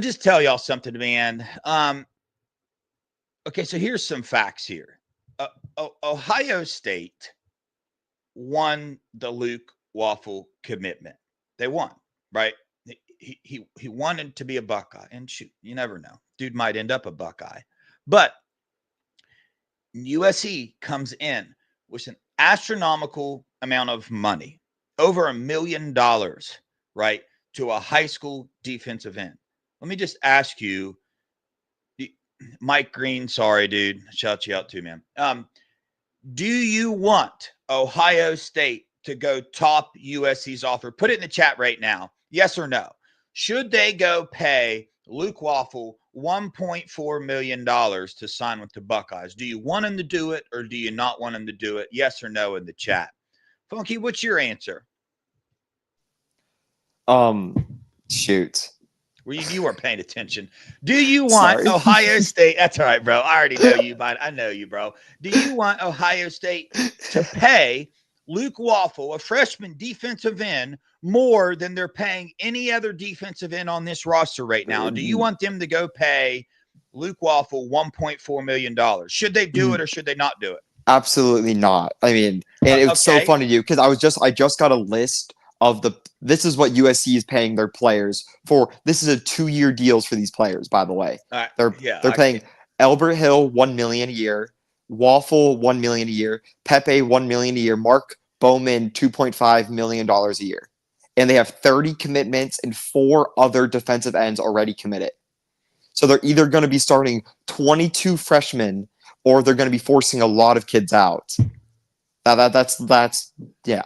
just tell y'all something, man. Okay, so here's some facts here. Ohio State won the Luke Waffle commitment. They won, right? He wanted to be a Buckeye, and shoot, you never know. Dude might end up a Buckeye. But USC comes in with an astronomical amount of money, over $1 million, right, to a high school defensive end. Let me just ask you, Mike Green, sorry, dude. Shout you out too, man. Do you want Ohio State to go top USC's offer? Put it in the chat right now. Yes or no? Should they go pay Luke Waffle $1.4 million to sign with the Buckeyes? Do you want him to do it, or do you not want him to do it? Yes or no in the chat. Funky, what's your answer? Shoot. You weren't paying attention. Do you want Sorry. Ohio State? That's all right, bro. I already know you, but I know you, bro. Do you want Ohio State to pay Luke Waffle, a freshman defensive end, more than they're paying any other defensive end on this roster right now? Do you want them to go pay Luke Waffle $1.4 million? Should they do it or should they not do it? Absolutely not. I mean, and it's so Okay. funny to you because I just got a list of this is what USC is paying their players for. This is a 2-year deals for these players, by the way. They're paying Albert Hill $1 million a year, Waffle $1 million a year, Pepe $1 million a year, Mark Bowman $2.5 million a year. And they have 30 commitments and 4 other defensive ends already committed. So they're either going to be starting 22 freshmen or they're going to be forcing a lot of kids out. That's yeah.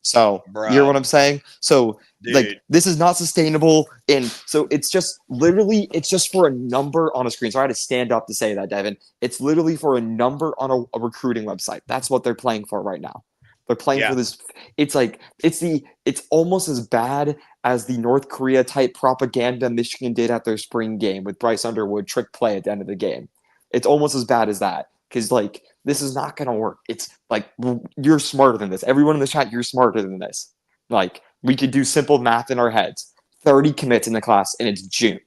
So Bruh. you hear what I'm saying? So Dude. like this is not sustainable. And so it's just literally it's just for a number on a screen. So I had to stand up to say that, Devin. It's literally for a number on a recruiting website. That's what they're playing for right now. They're playing for this. It's like it's almost as bad as the North Korea type propaganda Michigan did at their spring game with Bryce Underwood trick play at the end of the game. It's almost as bad as that because like this is not going to work. It's like you're smarter than this. Everyone in the chat, you're smarter than this. Like we could do simple math in our heads. 30 commits in the class and it's June.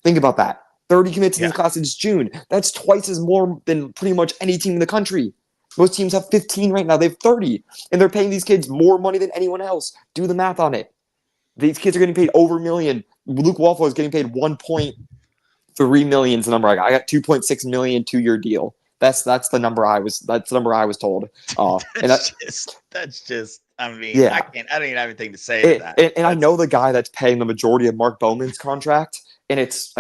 Think about that. 30 commits in this class, it's June. That's twice as more than pretty much any team in the country. Most teams have 15 right now. They have 30. And they're paying these kids more money than anyone else. Do the math on it. These kids are getting paid over $1 million. Luke Waffle is getting paid $1.3 million is the number I got. I got $2.6 million 2-year deal. That's the number I was told. That's just I mean, I don't even have anything to say to that. And I know the guy that's paying the majority of Mark Bowman's contract, and it's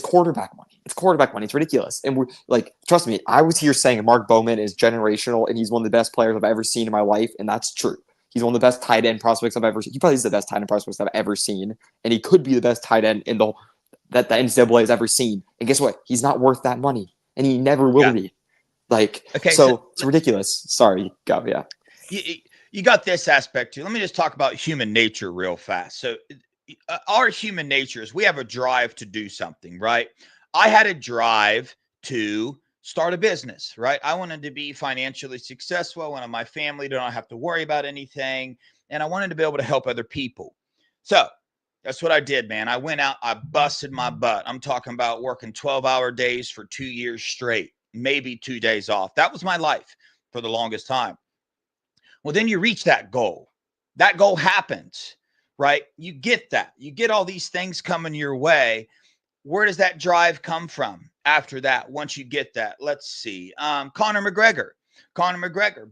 quarterback money. It's quarterback money. It's ridiculous. And we're like, trust me, I was here saying Mark Bowman is generational and he's one of the best players I've ever seen in my life, and that's true. He's one of the best tight end prospects I've ever seen. He probably is the best tight end prospects I've ever seen, and he could be the best tight end that the NCAA has ever seen. And guess what? He's not worth that money, and he never will be. Like, so it's ridiculous. Sorry, go. Yeah. You got this aspect too. Let me just talk about human nature real fast. So our human nature is we have a drive to do something, right? I had a drive to start a business, right? I wanted to be financially successful. I wanted my family to not have to worry about anything. And I wanted to be able to help other people. So that's what I did, man. I went out, I busted my butt. I'm talking about working 12-hour days for 2 years straight, maybe 2 days off. That was my life for the longest time. Well, then you reach that goal. That goal happens, right? You get that. You get all these things coming your way. Where does that drive come from after that? Once you get that, let's see. Conor McGregor,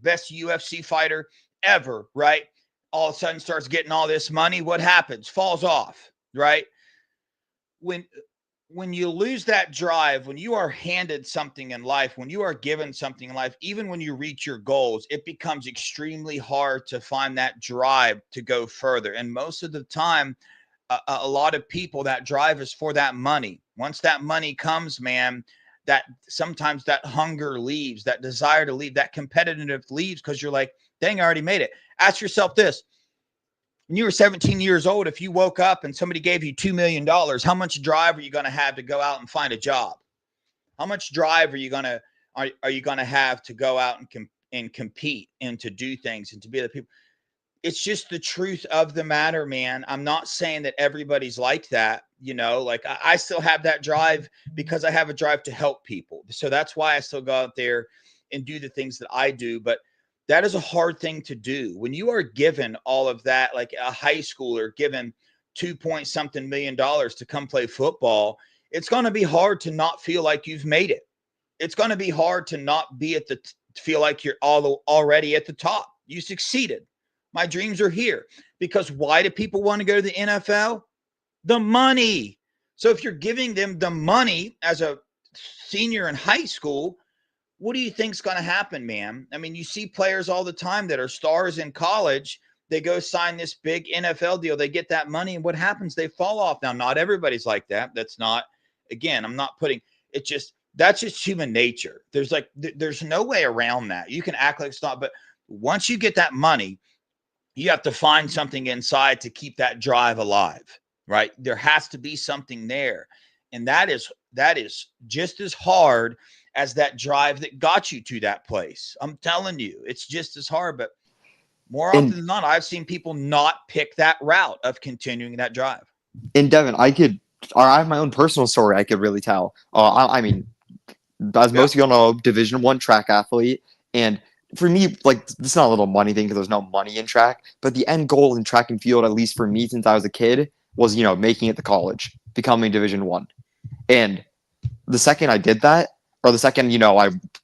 best UFC fighter ever, right? All of a sudden starts getting all this money. What happens? Falls off, right? When you lose that drive, when you are handed something in life, when you are given something in life, even when you reach your goals, it becomes extremely hard to find that drive to go further. And most of the time, a lot of people, that drive is for that money. Once that money comes, man, that sometimes that hunger leaves, that desire to leave, that competitive leaves because you're like, dang, I already made it. Ask yourself this. When you were 17 years old, if you woke up and somebody gave you $2 million, how much drive are you going to have to go out and find a job? How much drive are you going to have to go out and compete and to do things and to be the people? It's just the truth of the matter, man. I'm not saying that everybody's like that, like I still have that drive because I have a drive to help people. So that's why I still go out there and do the things that I do. But that is a hard thing to do. When you are given all of that, like a high schooler given $2-something million to come play football, it's going to be hard to not feel like you've made it. It's going to be hard to not be feel like you're already at the top. You succeeded. My dreams are here. Because why do people want to go to the NFL? The money. So if you're giving them the money as a senior in high school, what do you think's going to happen, man? I mean, you see players all the time that are stars in college. They go sign this big NFL deal. They get that money. And what happens? They fall off. Now, not everybody's like that. That's not, again, I'm not putting it just, that's just human nature. There's no way around that. You can act like it's not, but once you get that money, you have to find something inside to keep that drive alive. right? There has to be something there. And that is just as hard as that drive that got you to that place. I'm telling you, it's just as hard. But more often than not, I've seen people not pick that route of continuing that drive. And Devin, I have my own personal story I could really tell. I mean, as most of you all know, Division I track athlete. And for me, like, it's not a little money thing because there's no money in track. But the end goal in track and field, at least for me since I was a kid, was, making it to college, becoming Division I. And the second I did that, or the second,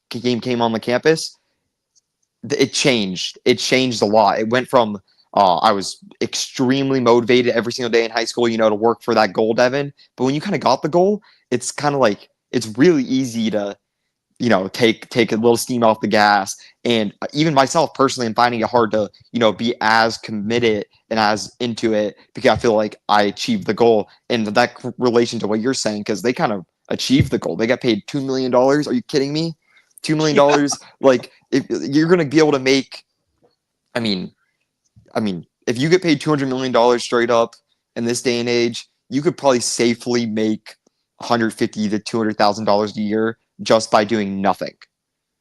game came on the campus, it changed. It changed a lot. It went from I was extremely motivated every single day in high school, to work for that goal, Devin. But when you kind of got the goal, it's kind of like it's really easy to, take a little steam off the gas. And even myself personally, I'm finding it hard to, be as committed and as into it because I feel like I achieved the goal. And that relation to what you're saying, because they kind of achieved the goal. They got paid $2 million. Are you kidding me? $2 million. Yeah. Like, if you're going to be able to make, I mean, if you get paid $200 million straight up in this day and age, you could probably safely make $150,000 to $200,000 a year just by doing nothing.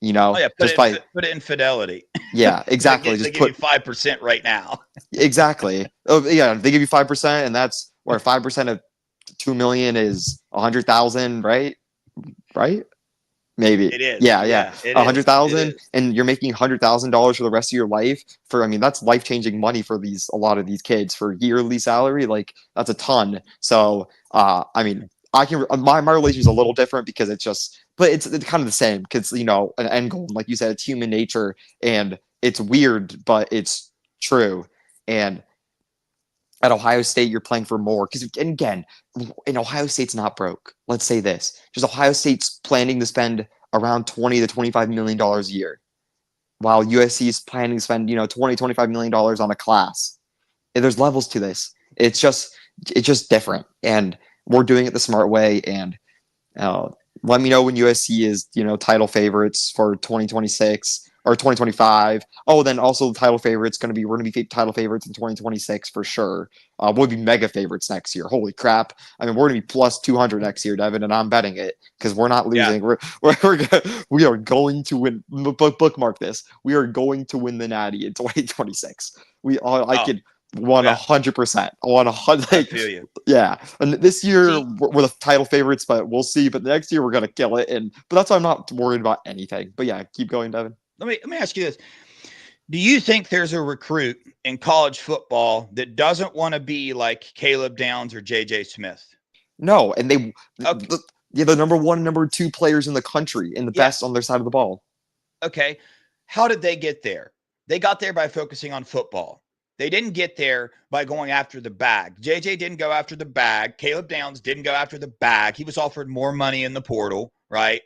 Oh, yeah, put it in fidelity. Yeah, exactly. They give you 5% right now. Exactly. Oh, yeah, they give you 5%, and that's where 5% of 2 million is 100,000, right? Right? Maybe it is. Yeah. 100,000, and you're making $100,000 for the rest of your life. That's life-changing money for a lot of these kids for yearly salary. Like, that's a ton. So, my relation is a little different because but it's kind of the same because an end goal, like you said, it's human nature, and it's weird, but it's true. And at Ohio State, you're playing for more because, again, and Ohio State's not broke. Let's say this: just Ohio State's planning to spend around $20 to $25 million a year, while USC is planning to spend $20 $25 million on a class. And there's levels to this. It's just different, and we're doing it the smart way. And let me know when USC is title favorites for 2026 or 2025. Oh, then also the title favorites we're going to be title favorites in 2026 for sure. We'll be mega favorites next year. Holy crap! I mean, we're going to be plus 200 next year, Devin, and I'm betting it because we're not losing. Yeah. We are going to win. Bookmark this. We are going to win the Natty in 2026. I could 100%. 100. I feel you. Yeah, and this year we're the title favorites, but we'll see. But next year we're going to kill it, but that's why I'm not worried about anything. But yeah, keep going, Devin. Let me ask you this. Do you think there's a recruit in college football that doesn't want to be like Caleb Downs or JJ Smith? No, and the number one, number two players in the country and the best on their side of the ball. Okay. How did they get there? They got there by focusing on football. They didn't get there by going after the bag. JJ didn't go after the bag. Caleb Downs didn't go after the bag. He was offered more money in the portal, right?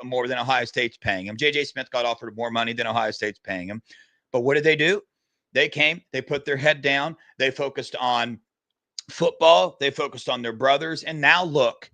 More than Ohio State's paying him. JJ Smith got offered more money than Ohio State's paying him. But what did they do? They came, they put their head down, they focused on football, they focused on their brothers, and now look,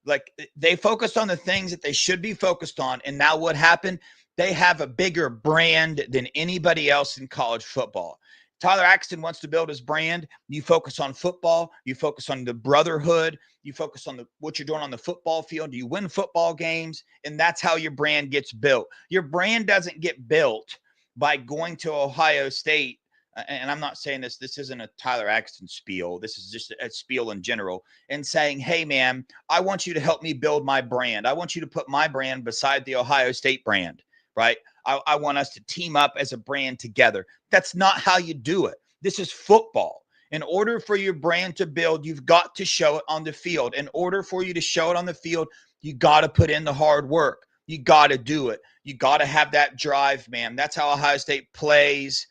like they focused on the things that they should be focused on. And now what happened? They have a bigger brand than anybody else in college football. Tyler Axton wants to build his brand. You focus on football. You focus on the brotherhood. You focus on what you're doing on the football field. You win football games, and that's how your brand gets built. Your brand doesn't get built by going to Ohio State. And I'm not saying this isn't a Tyler Axton spiel. This is just a spiel in general, and saying, hey, man, I want you to help me build my brand. I want you to put my brand beside the Ohio State brand, right? I want us to team up as a brand together. That's not how you do it. This is football. In order for your brand to build, you've got to show it on the field. In order for you to show it on the field, you got to put in the hard work. You got to do it. You got to have that drive, man. That's how Ohio State pays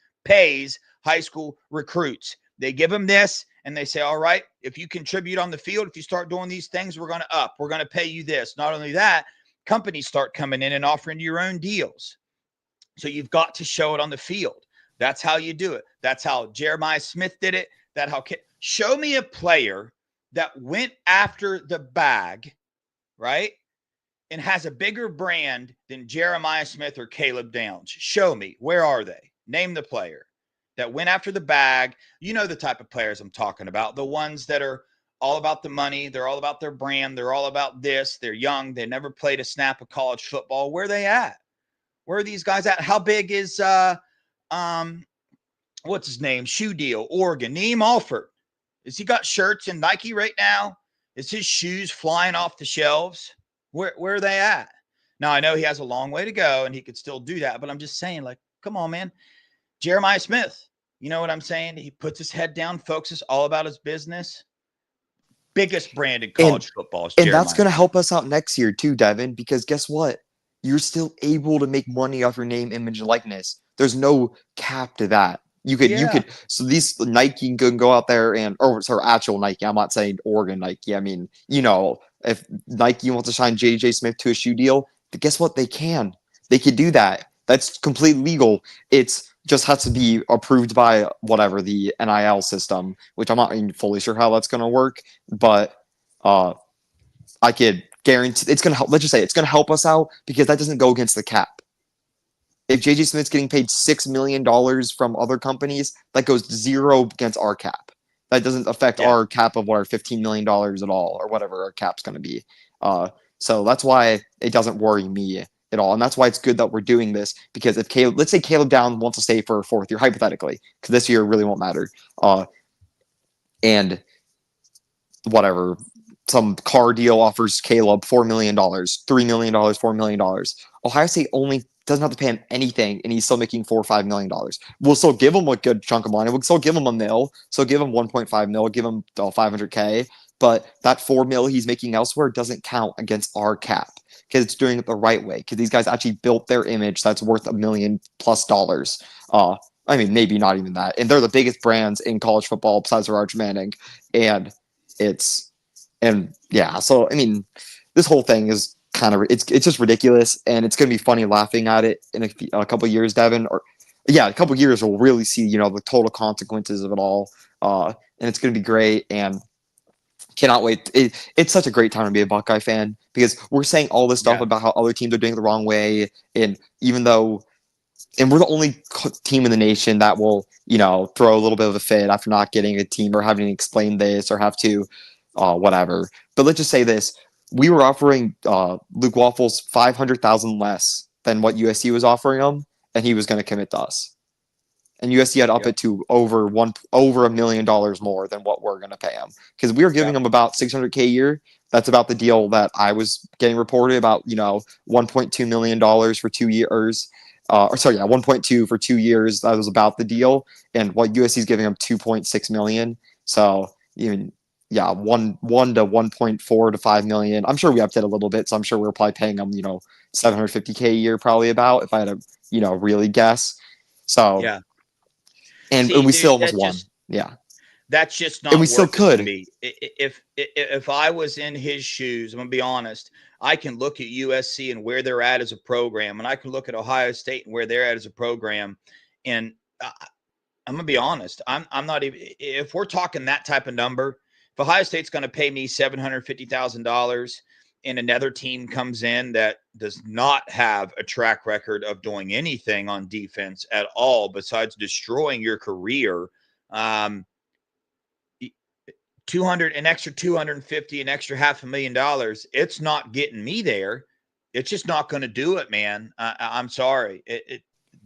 high school recruits. They give them this, and they say, all right, if you contribute on the field, if you start doing these things, we're going to pay you this. Not only that, companies start coming in and offering you your own deals. So you've got to show it on the field. That's how you do it. That's how Jeremiah Smith did it. Show me a player that went after the bag, right, and has a bigger brand than Jeremiah Smith or Caleb Downs. Show me. Where are they? Name the player. that went after the bag. You know the type of players I'm talking about, the ones that are all about the money. They're all about their brand. They're all about this. They're young. They never played a snap of college football. Where are they at? Where are these guys at? How big is what's his name? Shoe deal, Oregon. Neem Alford. Has he got shirts in Nike right now? Is his shoes flying off the shelves? Where are they at? Now, I know he has a long way to go and he could still do that, but I'm just saying, like, come on, man. Jeremiah Smith, you know what I'm saying? He puts his head down, focuses all about his business. Biggest brand in college football is And that's Jeremiah going to Smith. help us out next year too, Devin, because guess what? You're still able to make money off your name, image, and likeness. There's no cap to that. You could, so these Nike can go out there or sorry, actual Nike. I'm not saying Oregon Nike. I mean, you know, if Nike wants to sign JJ Smith to a shoe deal, but guess what? They can. They could do that. That's completely legal. It's just has to be approved by whatever the NIL system, which I'm not even fully sure how that's going to work, but I could guarantee it's going to help. Let's just say it's going to help us out because that doesn't go against the cap. If JJ Smith's getting paid $6 million from other companies, that goes zero against our cap. That doesn't affect our cap of what our $15 million at all, or whatever our cap's going to be. So that's why it doesn't worry me at all. And that's why it's good that we're doing this, because if Caleb, let's say Caleb Down wants to stay for a fourth year, hypothetically, because this year really won't matter. And whatever, some car deal offers Caleb $4 million, $3 million, $4 million. Ohio State only doesn't have to pay him anything, and he's still making $4 or $5 million. We'll still give him a good chunk of money. We'll still give him $1 million. So give him 1.5 mil, give him $500K. But that $4 million he's making elsewhere doesn't count against our cap because it's doing it the right way. Because these guys actually built their image that's worth $1 million+ dollars. I mean, maybe not even that. And they're the biggest brands in college football besides Arch Manning. So I mean, this whole thing is kind of it's just ridiculous, and it's gonna be funny laughing at it in a couple of years, Devin. A couple of years we'll really see the total consequences of it all, and it's gonna be great. And cannot wait. It's such a great time to be a Buckeye fan because we're saying all this stuff about how other teams are doing it the wrong way, and we're the only team in the nation that will throw a little bit of a fit after not getting a team or having to explain this or have to whatever. But let's just say this. We were offering Luke Waffles $500,000 less than what USC was offering him, and he was going to commit to us. And USC had up it to over $1 million more than what we're going to pay him, because we were giving him about $600K a year. That's about the deal that I was getting reported about. $1.2 million for 2 years. 1.2 for 2 years. That was about the deal. And what USC is giving him $2.6 million. So even. Yeah, 1 to 1.4 to 5 million. I'm sure we upped it a little bit, so I'm sure we're probably paying them, $750K a year, probably about, if I had to, really guess. So and we still almost won. That's just not. And we still could. To me. If I was in his shoes, I'm gonna be honest. I can look at USC and where they're at as a program, and I can look at Ohio State and where they're at as a program, and I'm gonna be honest. I'm not even. If we're talking that type of number. If Ohio State's going to pay me $750,000 and another team comes in that does not have a track record of doing anything on defense at all besides destroying your career, an extra 250, an extra $500,000, it's not getting me there. It's just not going to do it, man. I'm sorry.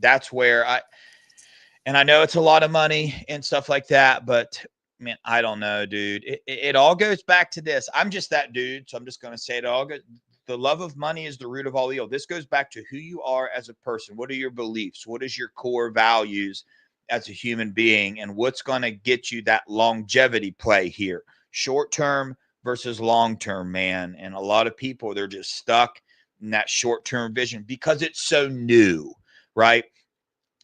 That's where I know it's a lot of money and stuff like that, but man, I don't know, dude. It all goes back to this. I'm just that dude, so I'm just going to say it all. The love of money is the root of all evil. This goes back to who you are as a person. What are your beliefs? What is your core values as a human being? And what's going to get you that longevity play here? Short-term versus long-term, man. And a lot of people, they're just stuck in that short-term vision because it's so new, right?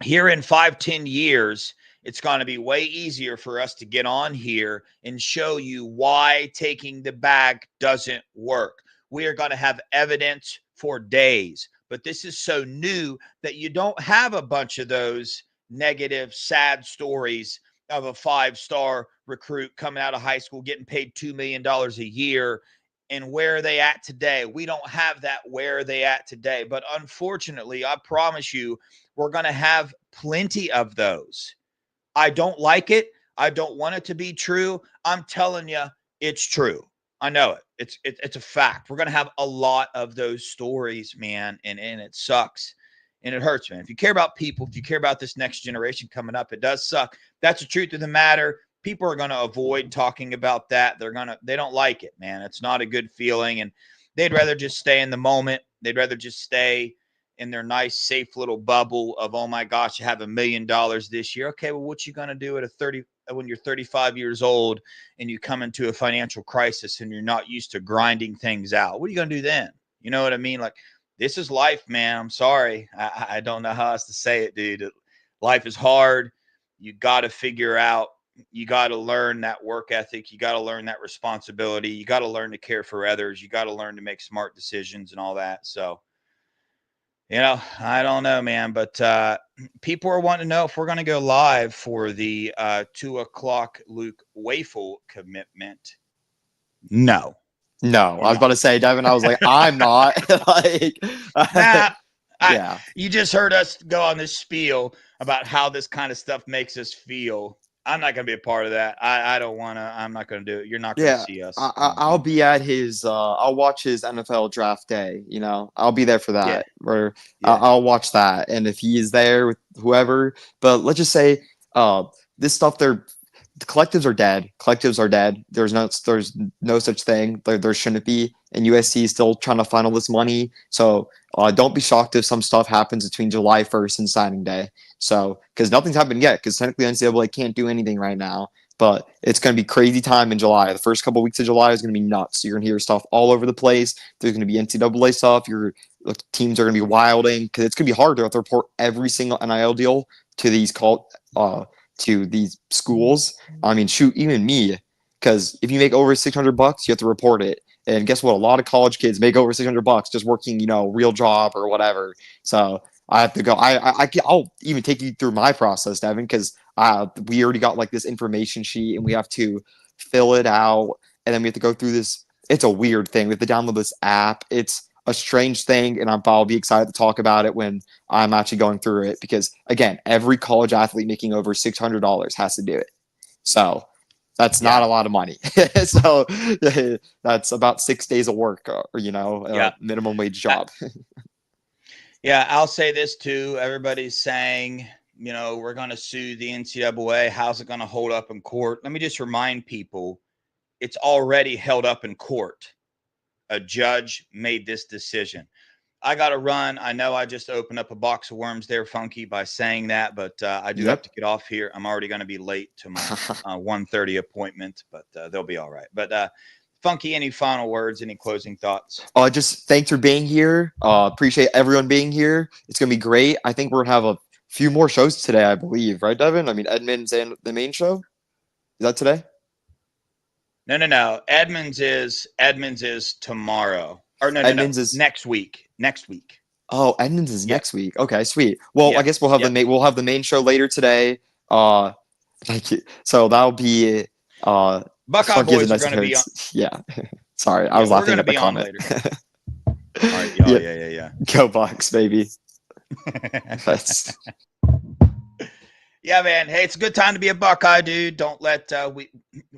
Here in 5-10 years, it's going to be way easier for us to get on here and show you why taking the bag doesn't work. We are going to have evidence for days, but this is so new that you don't have a bunch of those negative, sad stories of a 5-star recruit coming out of high school, getting paid $2 million a year. And where are they at today? We don't have that. Where are they at today? But unfortunately, I promise you, we're going to have plenty of those. I don't like it. I don't want it to be true. I'm telling you, it's true. I know it. It's a fact. We're going to have a lot of those stories, man, and it sucks. And it hurts, man. If you care about people, if you care about this next generation coming up, it does suck. That's the truth of the matter. People are going to avoid talking about that. They don't like it, man. It's not a good feeling. And they'd rather just stay in the moment. They'd rather just stay in their nice, safe little bubble of, oh my gosh, you have $1 million this year. Okay, well, what you going to do when you're 35 years old and you come into a financial crisis and you're not used to grinding things out? What are you going to do then? You know what I mean? Like, this is life, man. I'm sorry. I don't know how else to say it, dude. Life is hard. You got to figure out, you got to learn that work ethic. You got to learn that responsibility. You got to learn to care for others. You got to learn to make smart decisions and all that. So, I don't know, man, but people are wanting to know if we're going to go live for the 2 o'clock Luke Wafel commitment. No. No, I was about to say, Devin, I was like, I'm not. Yeah. You just heard us go on this spiel about how this kind of stuff makes us feel. I'm not going to be a part of that. I don't want to. I'm not going to do it. You're not going to see us. I'll be at his. I'll watch his NFL draft day. I'll be there for that. I'll watch that, and if he is there with whoever. But let's just say, this stuff. The collectives are dead. Collectives are dead. There's no such thing. There shouldn't be. And USC is still trying to find all this money. So don't be shocked if some stuff happens between July 1st and signing day. So, because nothing's happened yet, because technically NCAA can't do anything right now, but it's going to be crazy time in July. The first couple of weeks of July is going to be nuts. You're going to hear stuff all over the place. There's going to be NCAA stuff. Your teams are going to be wilding, because it's going to be hard to have to report every single NIL deal to these schools. I mean, shoot, even me, because if you make over $600, you have to report it. And guess what? A lot of college kids make over $600 just working, real job or whatever. So I have to go. I'll even take you through my process, Devin, because we already got like this information sheet and we have to fill it out. And then we have to go through this. It's a weird thing. We have to download this app. It's a strange thing. And I'll be excited to talk about it when I'm actually going through it. Because again, every college athlete making over $600 has to do it. So that's not a lot of money. So that's about 6 days of work, a minimum wage job. Yeah, I'll say this too. Everybody's saying, we're going to sue the NCAA. How's it going to hold up in court? Let me just remind people, it's already held up in court. A judge made this decision. I got to run. I know I just opened up a box of worms there, Funky, by saying that, but I do have to get off here. I'm already going to be late to my 1:30 appointment, but they'll be all right. But Funky, any final words, any closing thoughts? Just thanks for being here. Appreciate everyone being here. It's going to be great. I think we're going to have a few more shows today, I believe. Right, Devin? I mean, Edmonds and the main show? Is that today? No. Edmonds is tomorrow. Or Edmonds is next week. Oh, Edmonds is next week. Okay, sweet. Well, I guess we'll have the main show later today. Thank you. So that'll be Buckeye boys are going to be on. Yeah. Sorry, I was laughing at the comment. All right, yeah. Go Bucks, baby. Yeah, man. Hey, it's a good time to be a Buckeye, dude. Don't let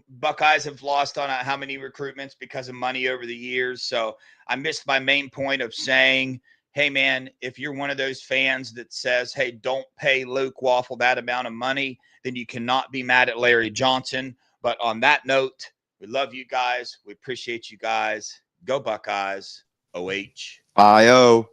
Buckeyes have lost on how many recruitments because of money over the years. So I missed my main point of saying, hey, man, if you're one of those fans that says, hey, don't pay Luke Waffle that amount of money, then you cannot be mad at Larry Johnson. But on that note, we love you guys. We appreciate you guys. Go Buckeyes. OH. Bye-o.